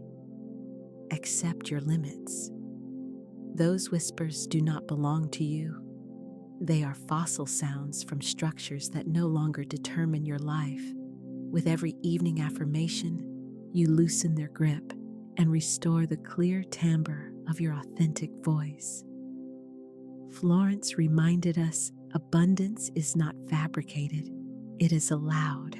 Accept your limits." Those whispers do not belong to you. They are fossil sounds from structures that no longer determine your life. With every evening affirmation, you loosen their grip and restore the clear timbre of your authentic voice. Florence reminded us abundance is not fabricated, it is allowed.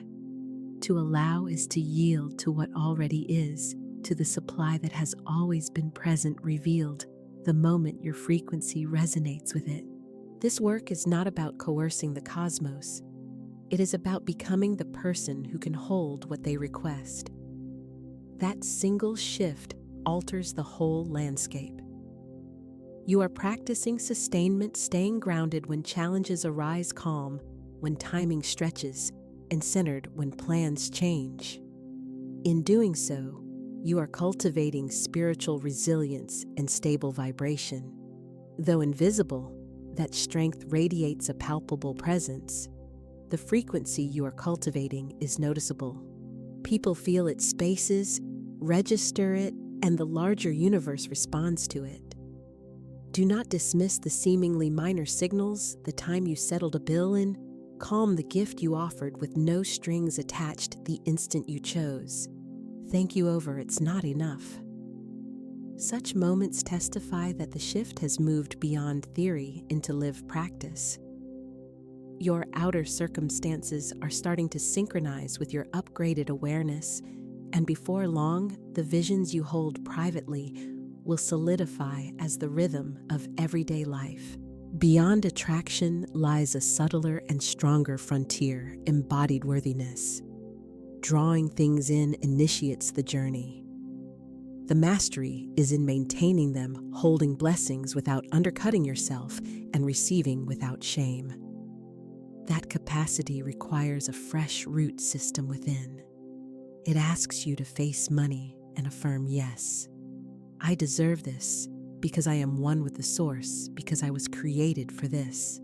To allow is to yield to what already is, to the supply that has always been present, revealed the moment your frequency resonates with it. This work is not about coercing the cosmos. It is about becoming the person who can hold what they request. That single shift alters the whole landscape. You are practicing sustainment, staying grounded when challenges arise, calm when timing stretches, and centered when plans change. In doing so, you are cultivating spiritual resilience and stable vibration. Though invisible, that strength radiates a palpable presence. The frequency you are cultivating is noticeable. People feel its spaces, register it, and the larger universe responds to it. Do not dismiss the seemingly minor signals, the time you settled a bill in, Calm the gift you offered with no strings attached the instant you chose. Thank you over it's not enough. Such moments testify that the shift has moved beyond theory into lived practice. Your outer circumstances are starting to synchronize with your upgraded awareness, and before long, the visions you hold privately will solidify as the rhythm of everyday life. Beyond attraction lies a subtler and stronger frontier, embodied worthiness. Drawing things in initiates the journey. The mastery is in maintaining them, holding blessings without undercutting yourself, and receiving without shame. That capacity requires a fresh root system within. It asks you to face money and affirm, yes, I deserve this because I am one with the source, because I was created for this.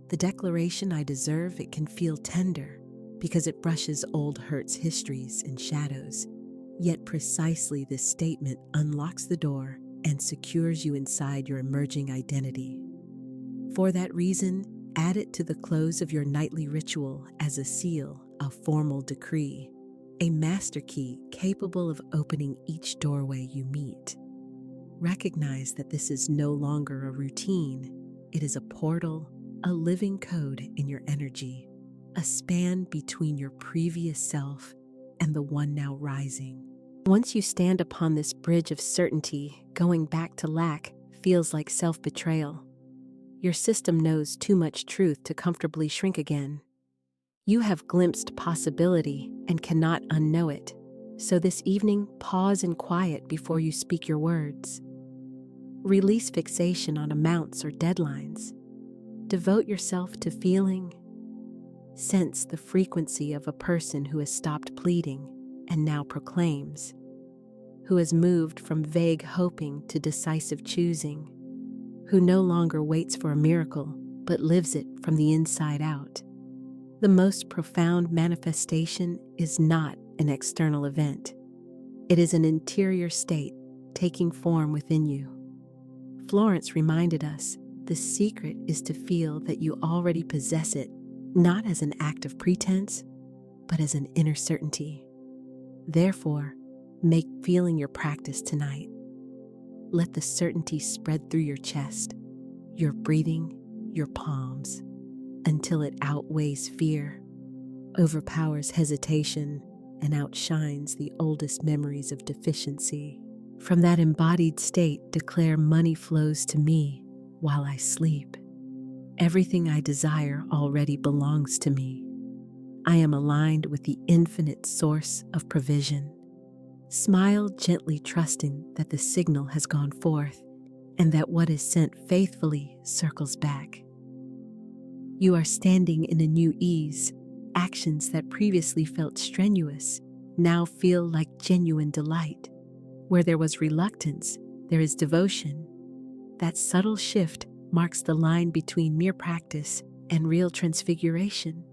The declaration I deserve, it can feel tender because it brushes old hurts, histories, and shadows. Yet precisely this statement unlocks the door and secures you inside your emerging identity. For that reason, add it to the close of your nightly ritual as a seal, a formal decree, a master key capable of opening each doorway you meet. Recognize that this is no longer a routine. It is a portal, a living code in your energy, a span between your previous self and the one now rising. Once you stand upon this bridge of certainty, going back to lack feels like self-betrayal. Your system knows too much truth to comfortably shrink again. You have glimpsed possibility and cannot unknow it. So this evening, pause in quiet before you speak your words. Release fixation on amounts or deadlines. Devote yourself to feeling. Sense the frequency of a person who has stopped pleading and now proclaims, who has moved from vague hoping to decisive choosing, who no longer waits for a miracle but lives it from the inside out. The most profound manifestation is not an external event. It is an interior state taking form within you. Florence reminded us the secret is to feel that you already possess it, not as an act of pretense, but as an inner certainty. Therefore, make feeling your practice tonight. Let the certainty spread through your chest, your breathing, your palms, until it outweighs fear, overpowers hesitation, and outshines the oldest memories of deficiency. From that embodied state, declare money flows to me while I sleep. Everything I desire already belongs to me. I am aligned with the infinite source of provision. Smile gently, trusting that the signal has gone forth and that what is sent faithfully circles back. You are standing in a new ease. Actions that previously felt strenuous now feel like genuine delight. Where there was reluctance, there is devotion. That subtle shift marks the line between mere practice and real transfiguration.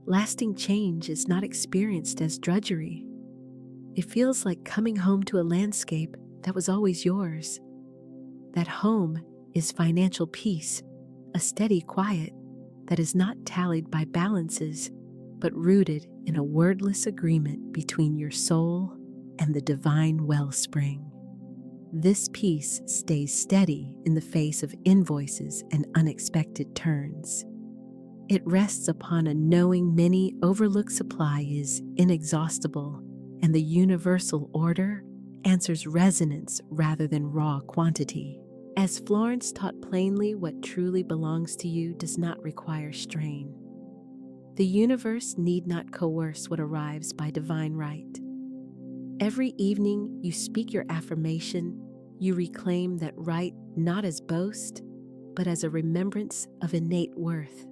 Lasting change is not experienced as drudgery. It feels like coming home to a landscape that was always yours. That home is financial peace, a steady quiet that is not tallied by balances, but rooted in a wordless agreement between your soul and the divine wellspring. This peace stays steady in the face of invoices and unexpected turns. It rests upon a knowing many overlooked supply is inexhaustible, and the universal order answers resonance rather than raw quantity. As Florence taught plainly, what truly belongs to you does not require strain. The universe need not coerce what arrives by divine right. Every evening you speak your affirmation, you reclaim that right not as boast, but as a remembrance of innate worth.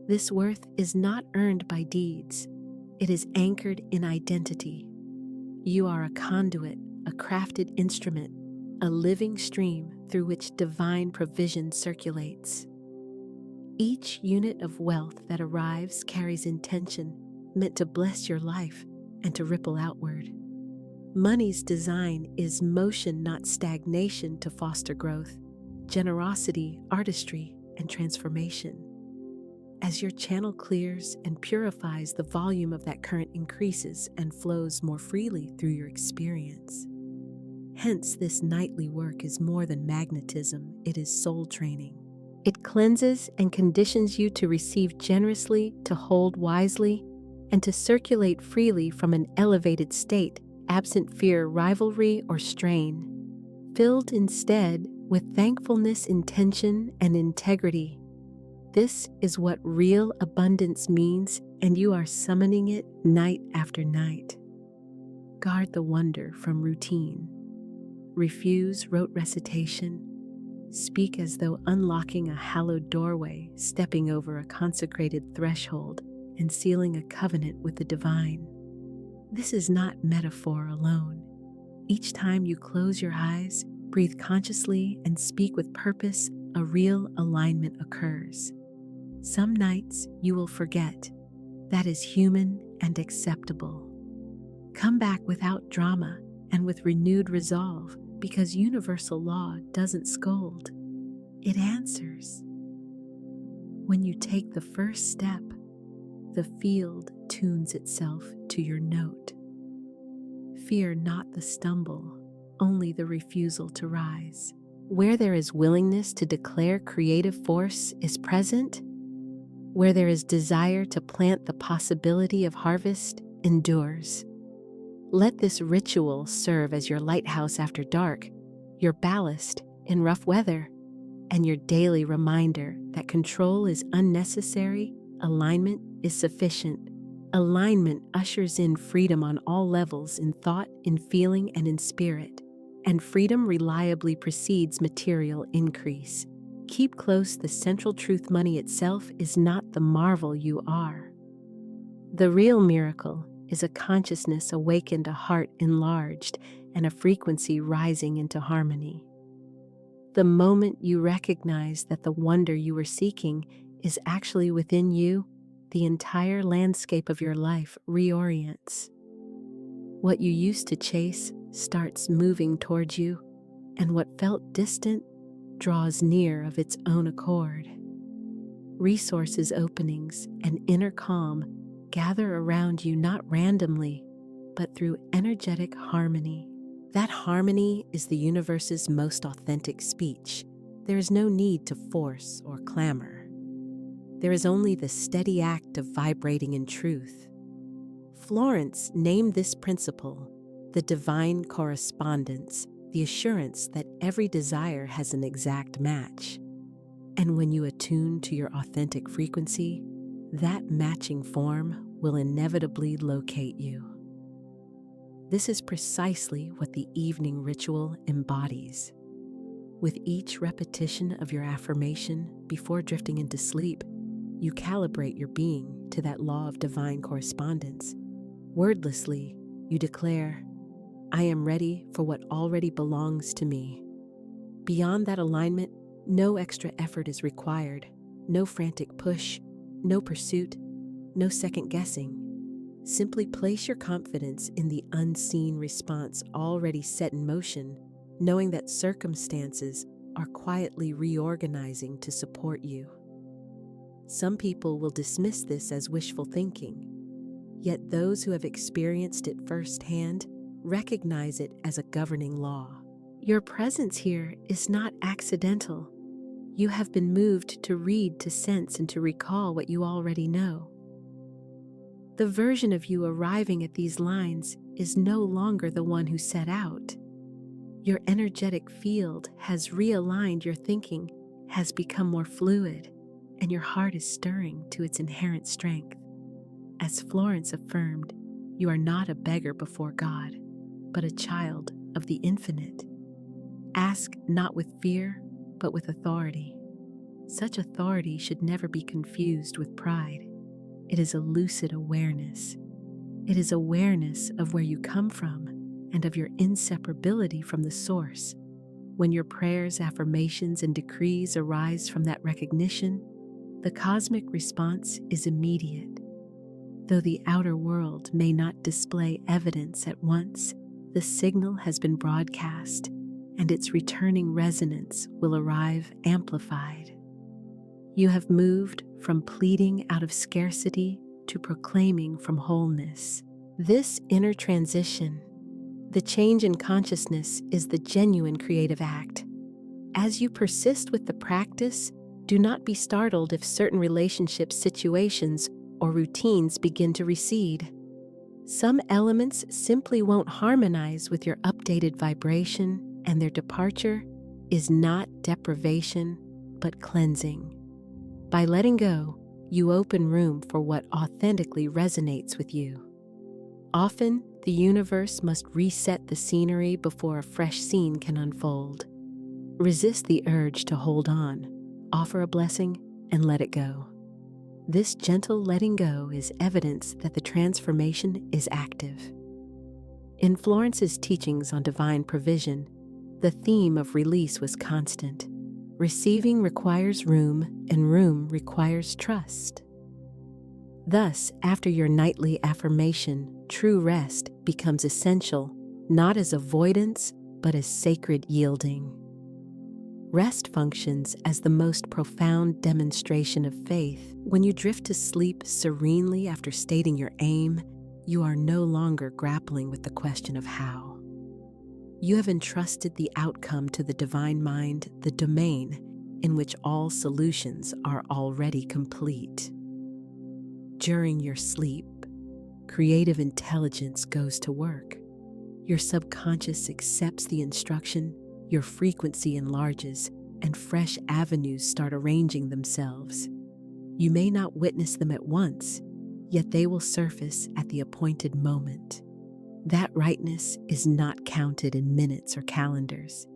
This worth is not earned by deeds. It is anchored in identity. You are a conduit, a crafted instrument, a living stream through which divine provision circulates. Each unit of wealth that arrives carries intention meant to bless your life and to ripple outward. Money's design is motion, not stagnation, to foster growth, generosity, artistry, and transformation. As your channel clears and purifies, the volume of that current increases and flows more freely through your experience. Hence, this nightly work is more than magnetism, it is soul training. It cleanses and conditions you to receive generously, to hold wisely, and to circulate freely from an elevated state, absent fear, rivalry, or strain. Filled instead with thankfulness, intention, and integrity. This is what real abundance means, and you are summoning it night after night. Guard the wonder from routine. Refuse rote recitation. Speak as though unlocking a hallowed doorway, stepping over a consecrated threshold, and sealing a covenant with the divine. This is not metaphor alone. Each time you close your eyes, breathe consciously, and speak with purpose, a real alignment occurs. Some nights you will forget. That is human and acceptable. Come back without drama and with renewed resolve, because universal law doesn't scold. It answers. When you take the first step, the field tunes itself to your note. Fear not the stumble, only the refusal to rise. Where there is willingness to declare creative force is present, where there is desire to plant the possibility of harvest endures. Let this ritual serve as your lighthouse after dark, your ballast in rough weather, and your daily reminder that control is unnecessary, alignment is sufficient. Alignment ushers in freedom on all levels, in thought, in feeling, and in spirit. And freedom reliably precedes material increase. Keep close the central truth: money itself is not the marvel you are. The real miracle is a consciousness awakened, a heart enlarged, and a frequency rising into harmony. The moment you recognize that the wonder you were seeking is actually within you, the entire landscape of your life reorients. What you used to chase starts moving towards you, and what felt distant draws near of its own accord. Resources openings and inner calm gather around you, not randomly, but through energetic harmony. That harmony is the universe's most authentic speech. There is no need to force or clamor. There is only the steady act of vibrating in truth. Florence named this principle the divine correspondence, the assurance that every desire has an exact match. And when you attune to your authentic frequency, that matching form will inevitably locate you. This is precisely what the evening ritual embodies. With each repetition of your affirmation before drifting into sleep, you calibrate your being to that law of divine correspondence. Wordlessly, you declare, "I am ready for what already belongs to me." Beyond that alignment, no extra effort is required, no frantic push, no pursuit, no second guessing. Simply place your confidence in the unseen response already set in motion, knowing that circumstances are quietly reorganizing to support you. Some people will dismiss this as wishful thinking, yet those who have experienced it firsthand recognize it as a governing law. Your presence here is not accidental. You have been moved to read, to sense, and to recall what you already know. The version of you arriving at these lines is no longer the one who set out. Your energetic field has realigned, your thinking has become more fluid, and your heart is stirring to its inherent strength. As Florence affirmed, you are not a beggar before God, but a child of the infinite. Ask not with fear, but with authority. Such authority should never be confused with pride. It is a lucid awareness. It is awareness of where you come from and of your inseparability from the source. When your prayers, affirmations, and decrees arise from that recognition, the cosmic response is immediate. Though the outer world may not display evidence at once, the signal has been broadcast, and its returning resonance will arrive amplified. You have moved from pleading out of scarcity to proclaiming from wholeness. This inner transition, the change in consciousness, is the genuine creative act. As you persist with the practice, do not be startled if certain relationships, situations, or routines begin to recede. Some elements simply won't harmonize with your updated vibration, and their departure is not deprivation, but cleansing. By letting go, you open room for what authentically resonates with you. Often, the universe must reset the scenery before a fresh scene can unfold. Resist the urge to hold on, offer a blessing, and let it go. This gentle letting go is evidence that the transformation is active. In Florence's teachings on divine provision, the theme of release was constant. Receiving requires room, and room requires trust. Thus, after your nightly affirmation, true rest becomes essential, not as avoidance, but as sacred yielding. Rest functions as the most profound demonstration of faith. When you drift to sleep serenely after stating your aim, you are no longer grappling with the question of how. You have entrusted the outcome to the divine mind, the domain in which all solutions are already complete. During your sleep, creative intelligence goes to work. Your subconscious accepts the instruction, your frequency enlarges, and fresh avenues start arranging themselves. You may not witness them at once, yet they will surface at the appointed moment. That rightness is not counted in minutes or calendars.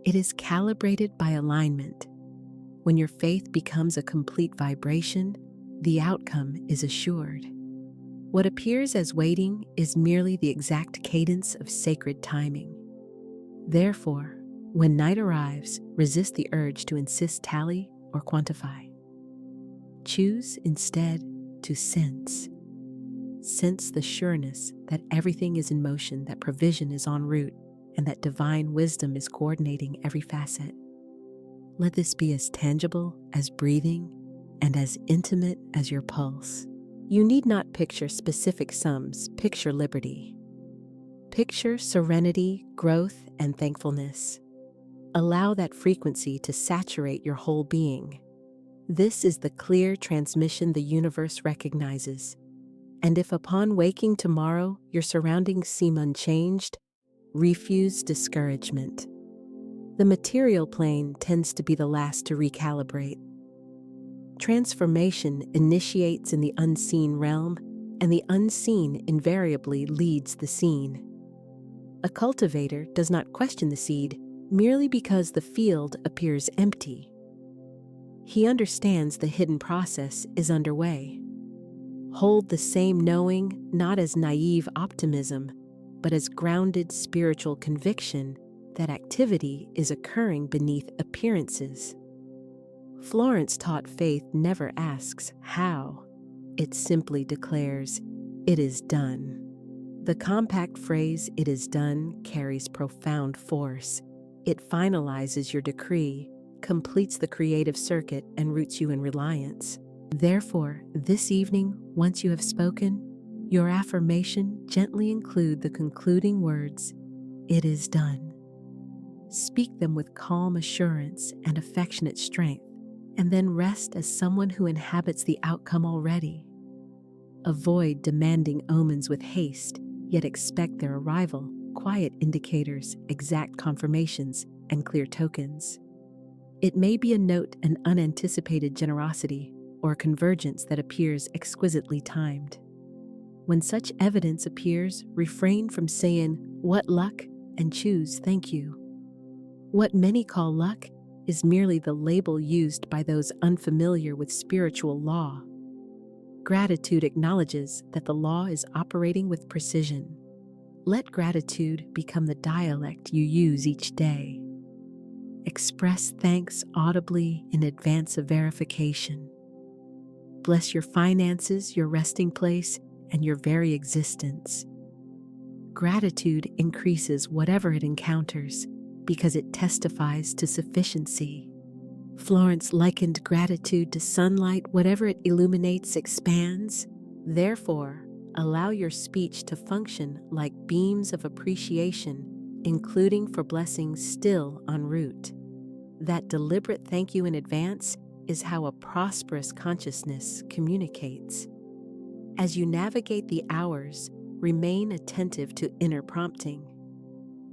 It is calibrated by alignment. When your faith becomes a complete vibration, the outcome is assured. What appears as waiting is merely the exact cadence of sacred timing. Therefore, when night arrives, resist the urge to insist, tally, or quantify. Choose instead to sense. Sense the sureness that everything is in motion, that provision is en route, and that divine wisdom is coordinating every facet. Let this be as tangible as breathing and as intimate as your pulse. You need not picture specific sums, picture liberty. Picture serenity, growth, and thankfulness. Allow that frequency to saturate your whole being. This is the clear transmission the universe recognizes. And if upon waking tomorrow your surroundings seem unchanged, refuse discouragement. The material plane tends to be the last to recalibrate. Transformation initiates in the unseen realm, and the unseen invariably leads the seen. A cultivator does not question the seed merely because the field appears empty. He understands the hidden process is underway. Hold the same knowing not as naive optimism, but as grounded spiritual conviction that activity is occurring beneath appearances. Florence taught faith never asks how. It simply declares, "It is done." The compact phrase, "it is done," carries profound force. It finalizes your decree, completes the creative circuit, and roots you in reliance. Therefore, this evening, once you have spoken, your affirmation gently include the concluding words, "It is done." Speak them with calm assurance and affectionate strength, and then rest as someone who inhabits the outcome already. Avoid demanding omens with haste, yet expect their arrival, quiet indicators, exact confirmations, and clear tokens. It may be a note, an unanticipated generosity, or a convergence that appears exquisitely timed. When such evidence appears, refrain from saying, "What luck?" and choose, "Thank you." What many call luck is merely the label used by those unfamiliar with spiritual law. Gratitude acknowledges that the law is operating with precision. Let gratitude become the dialect you use each day. Express thanks audibly in advance of verification. Bless your finances, your resting place, and your very existence. Gratitude increases whatever it encounters because it testifies to sufficiency. Florence likened gratitude to sunlight. Whatever it illuminates expands. Therefore, allow your speech to function like beams of appreciation, including for blessings still en route. That deliberate thank you in advance is how a prosperous consciousness communicates. As you navigate the hours, remain attentive to inner prompting.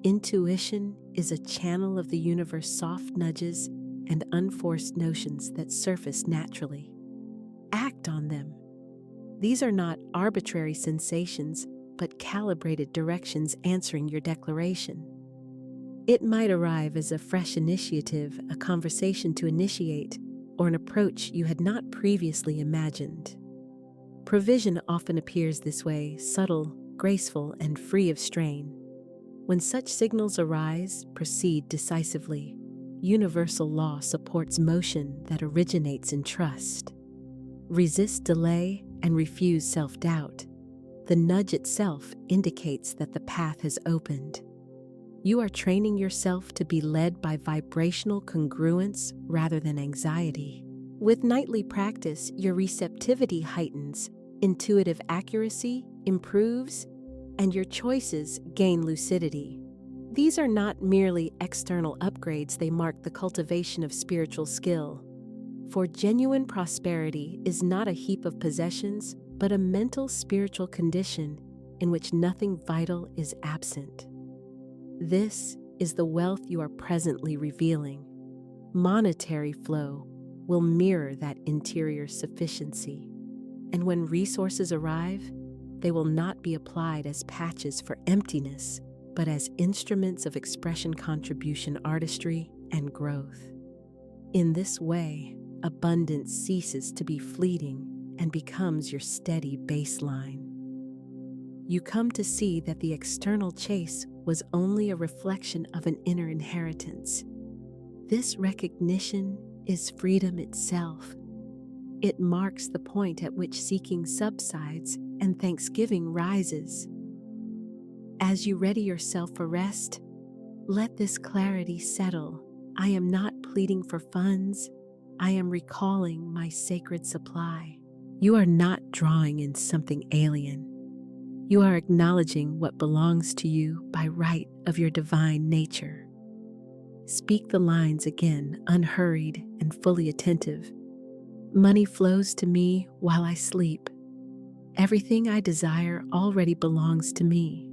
Intuition is a channel of the universe, soft nudges and unforced notions that surface naturally. Act on them. These are not arbitrary sensations, but calibrated directions answering your declaration. It might arrive as a fresh initiative, a conversation to initiate, or an approach you had not previously imagined. Provision often appears this way, subtle, graceful, and free of strain. When such signals arise, proceed decisively. Universal law supports motion that originates in trust. Resist delay and refuse self-doubt. The nudge itself indicates that the path has opened. You are training yourself to be led by vibrational congruence rather than anxiety. With nightly practice, your receptivity heightens, intuitive accuracy improves, and your choices gain lucidity. These are not merely external upgrades, they mark the cultivation of spiritual skill. For genuine prosperity is not a heap of possessions, but a mental spiritual condition in which nothing vital is absent. This is the wealth you are presently revealing. Monetary flow will mirror that interior sufficiency. And when resources arrive, they will not be applied as patches for emptiness, but as instruments of expression, contribution, artistry, and growth. In this way, abundance ceases to be fleeting and becomes your steady baseline. You come to see that the external chase was only a reflection of an inner inheritance. This recognition is freedom itself. It marks the point at which seeking subsides and thanksgiving rises. As you ready yourself for rest, let this clarity settle. I am not pleading for funds. I am recalling my sacred supply. You are not drawing in something alien. You are acknowledging what belongs to you by right of your divine nature. Speak the lines again, unhurried and fully attentive. Money flows to me while I sleep. Everything I desire already belongs to me.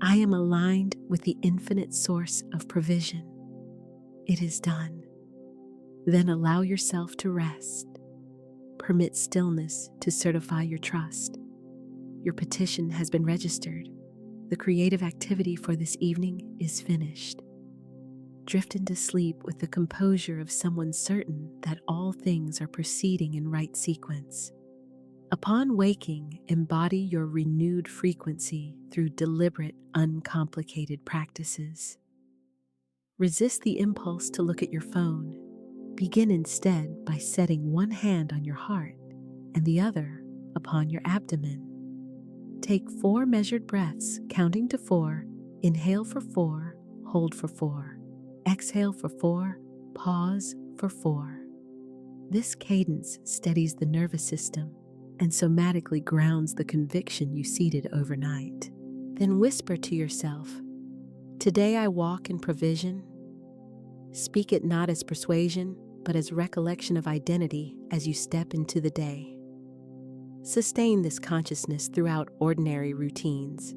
I am aligned with the infinite source of provision. It is done. Then allow yourself to rest. Permit stillness to certify your trust. Your petition has been registered. The creative activity for this evening is finished. Drift into sleep with the composure of someone certain that all things are proceeding in right sequence. Upon waking, embody your renewed frequency through deliberate, uncomplicated practices. Resist the impulse to look at your phone. Begin instead by setting one hand on your heart and the other upon your abdomen. Take 4 measured breaths, counting to 4. Inhale for 4, hold for 4. Exhale for 4, pause for 4. This cadence steadies the nervous system and somatically grounds the conviction you seeded overnight. Then whisper to yourself, "Today I walk in provision." Speak it not as persuasion, but as recollection of identity as you step into the day. Sustain this consciousness throughout ordinary routines.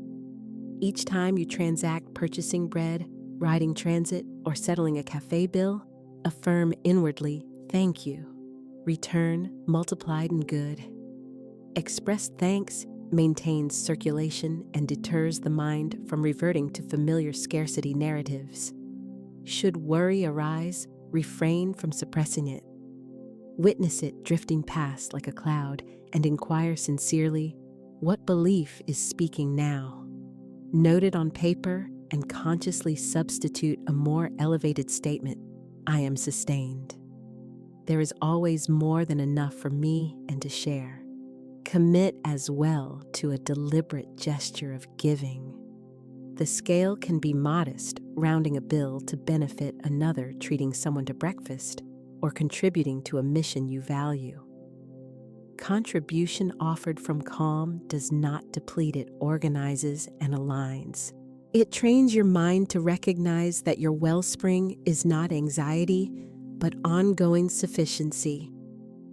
Each time you transact purchasing bread, riding transit, or settling a cafe bill, affirm inwardly, "Thank you." Return multiplied and good. Express thanks maintains circulation and deters the mind from reverting to familiar scarcity narratives. Should worry arise, refrain from suppressing it. Witness it drifting past like a cloud and inquire sincerely, what belief is speaking now? Note it on paper and consciously substitute a more elevated statement, "I am sustained." There is always more than enough for me and to share. Commit as well to a deliberate gesture of giving. The scale can be modest, rounding a bill to benefit another, treating someone to breakfast, or contributing to a mission you value. Contribution offered from calm does not deplete, it organizes and aligns. It trains your mind to recognize that your wellspring is not anxiety, but ongoing sufficiency.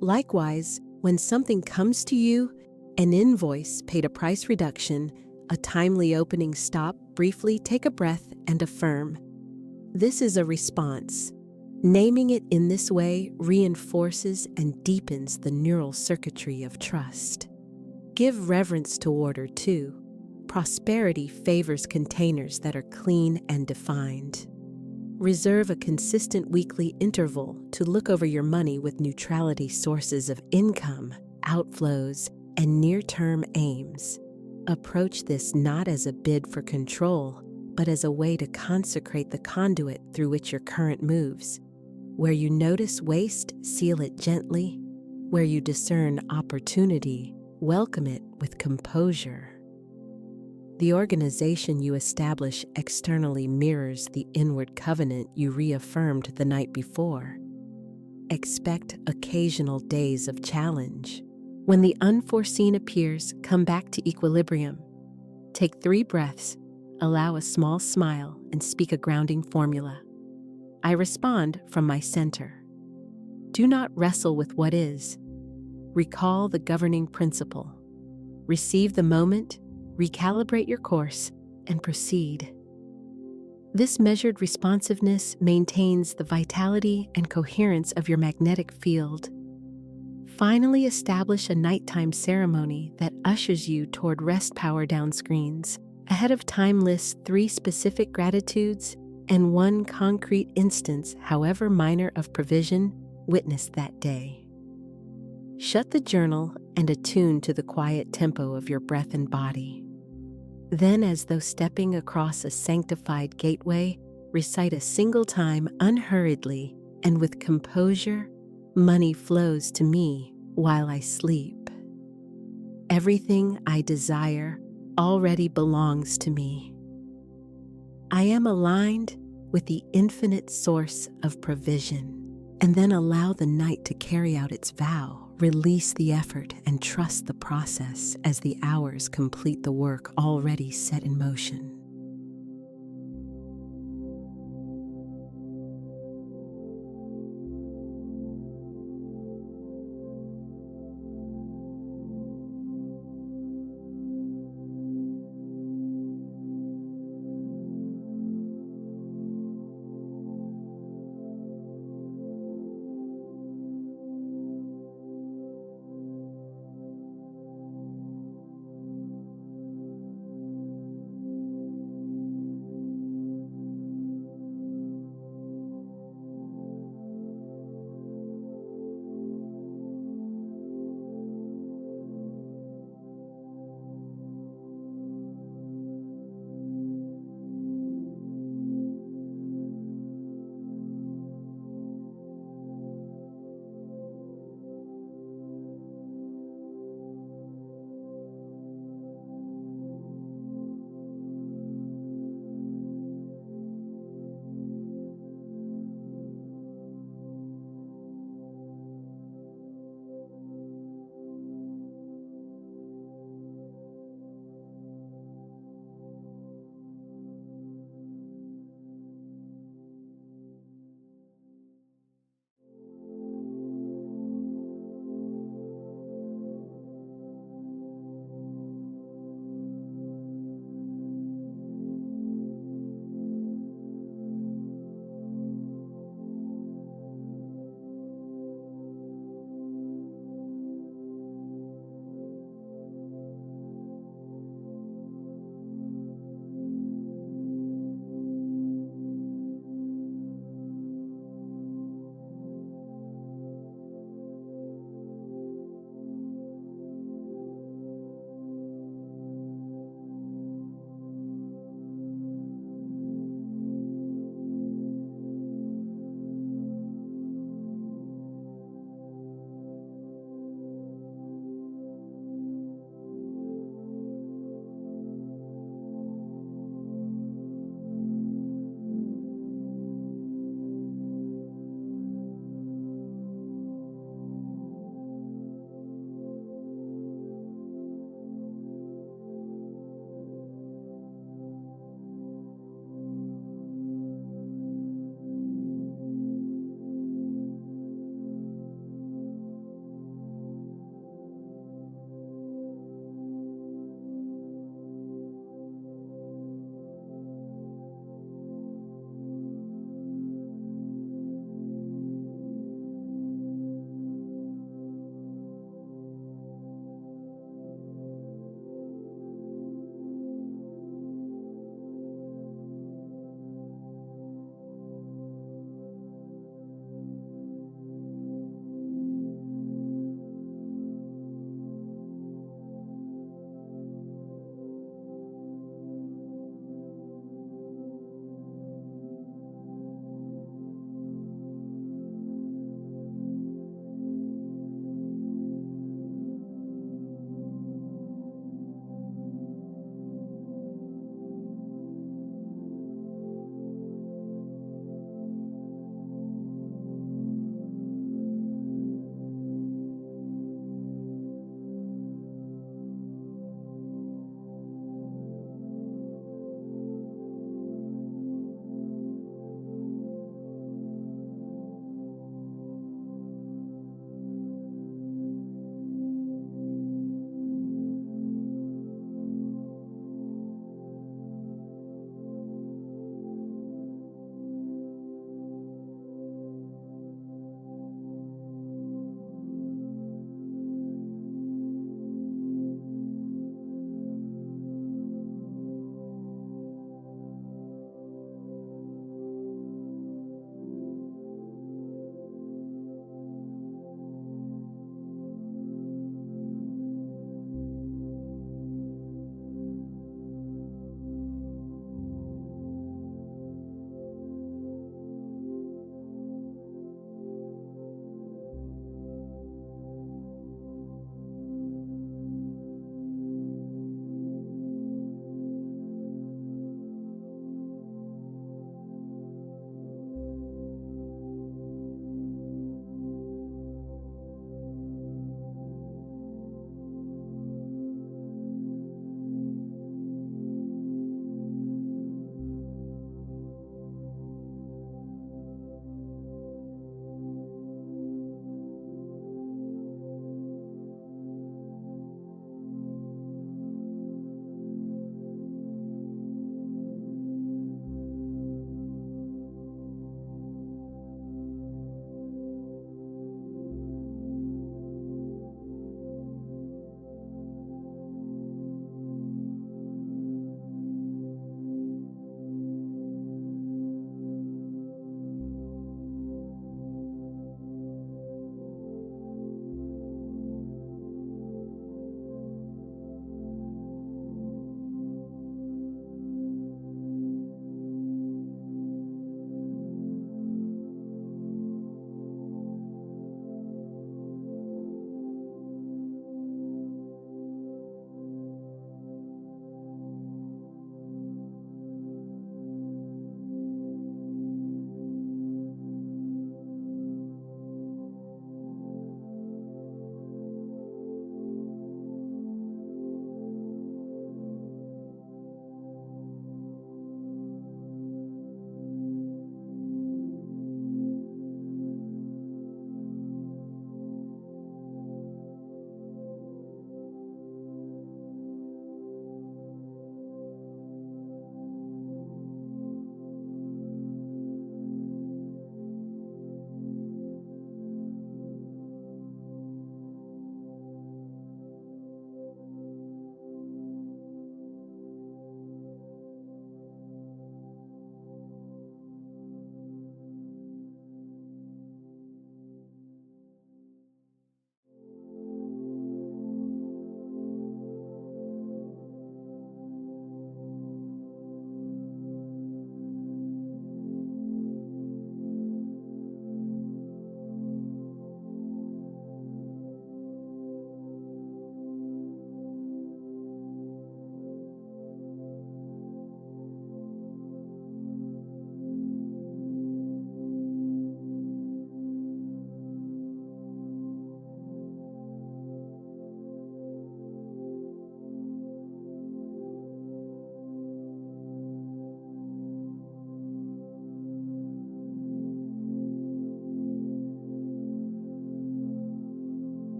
Likewise, when something comes to you, an invoice paid a price reduction, a timely opening, stop, briefly take a breath and affirm. This is a response. Naming it in this way reinforces and deepens the neural circuitry of trust. Give reverence to order too. Prosperity favors containers that are clean and defined. Reserve a consistent weekly interval to look over your money with neutrality, sources of income, outflows, and near-term aims. Approach this not as a bid for control, but as a way to consecrate the conduit through which your current moves. Where you notice waste, seal it gently. Where you discern opportunity, welcome it with composure. The organization you establish externally mirrors the inward covenant you reaffirmed the night before. Expect occasional days of challenge. When the unforeseen appears, come back to equilibrium. Take 3 breaths, allow a small smile, and speak a grounding formula. I respond from my center. Do not wrestle with what is. Recall the governing principle. Receive the moment, recalibrate your course, and proceed. This measured responsiveness maintains the vitality and coherence of your magnetic field. Finally, establish a nighttime ceremony that ushers you toward rest. Power down screens. Ahead of time, list 3 specific gratitudes and 1 concrete instance, however minor, of provision witnessed that day. Shut the journal and attune to the quiet tempo of your breath and body. Then, as though stepping across a sanctified gateway, recite a single time unhurriedly and with composure. Money flows to me while I sleep. Everything I desire already belongs to me. I am aligned with the infinite source of provision. And then allow the night to carry out its vow. Release the effort and trust the process as the hours complete the work already set in motion.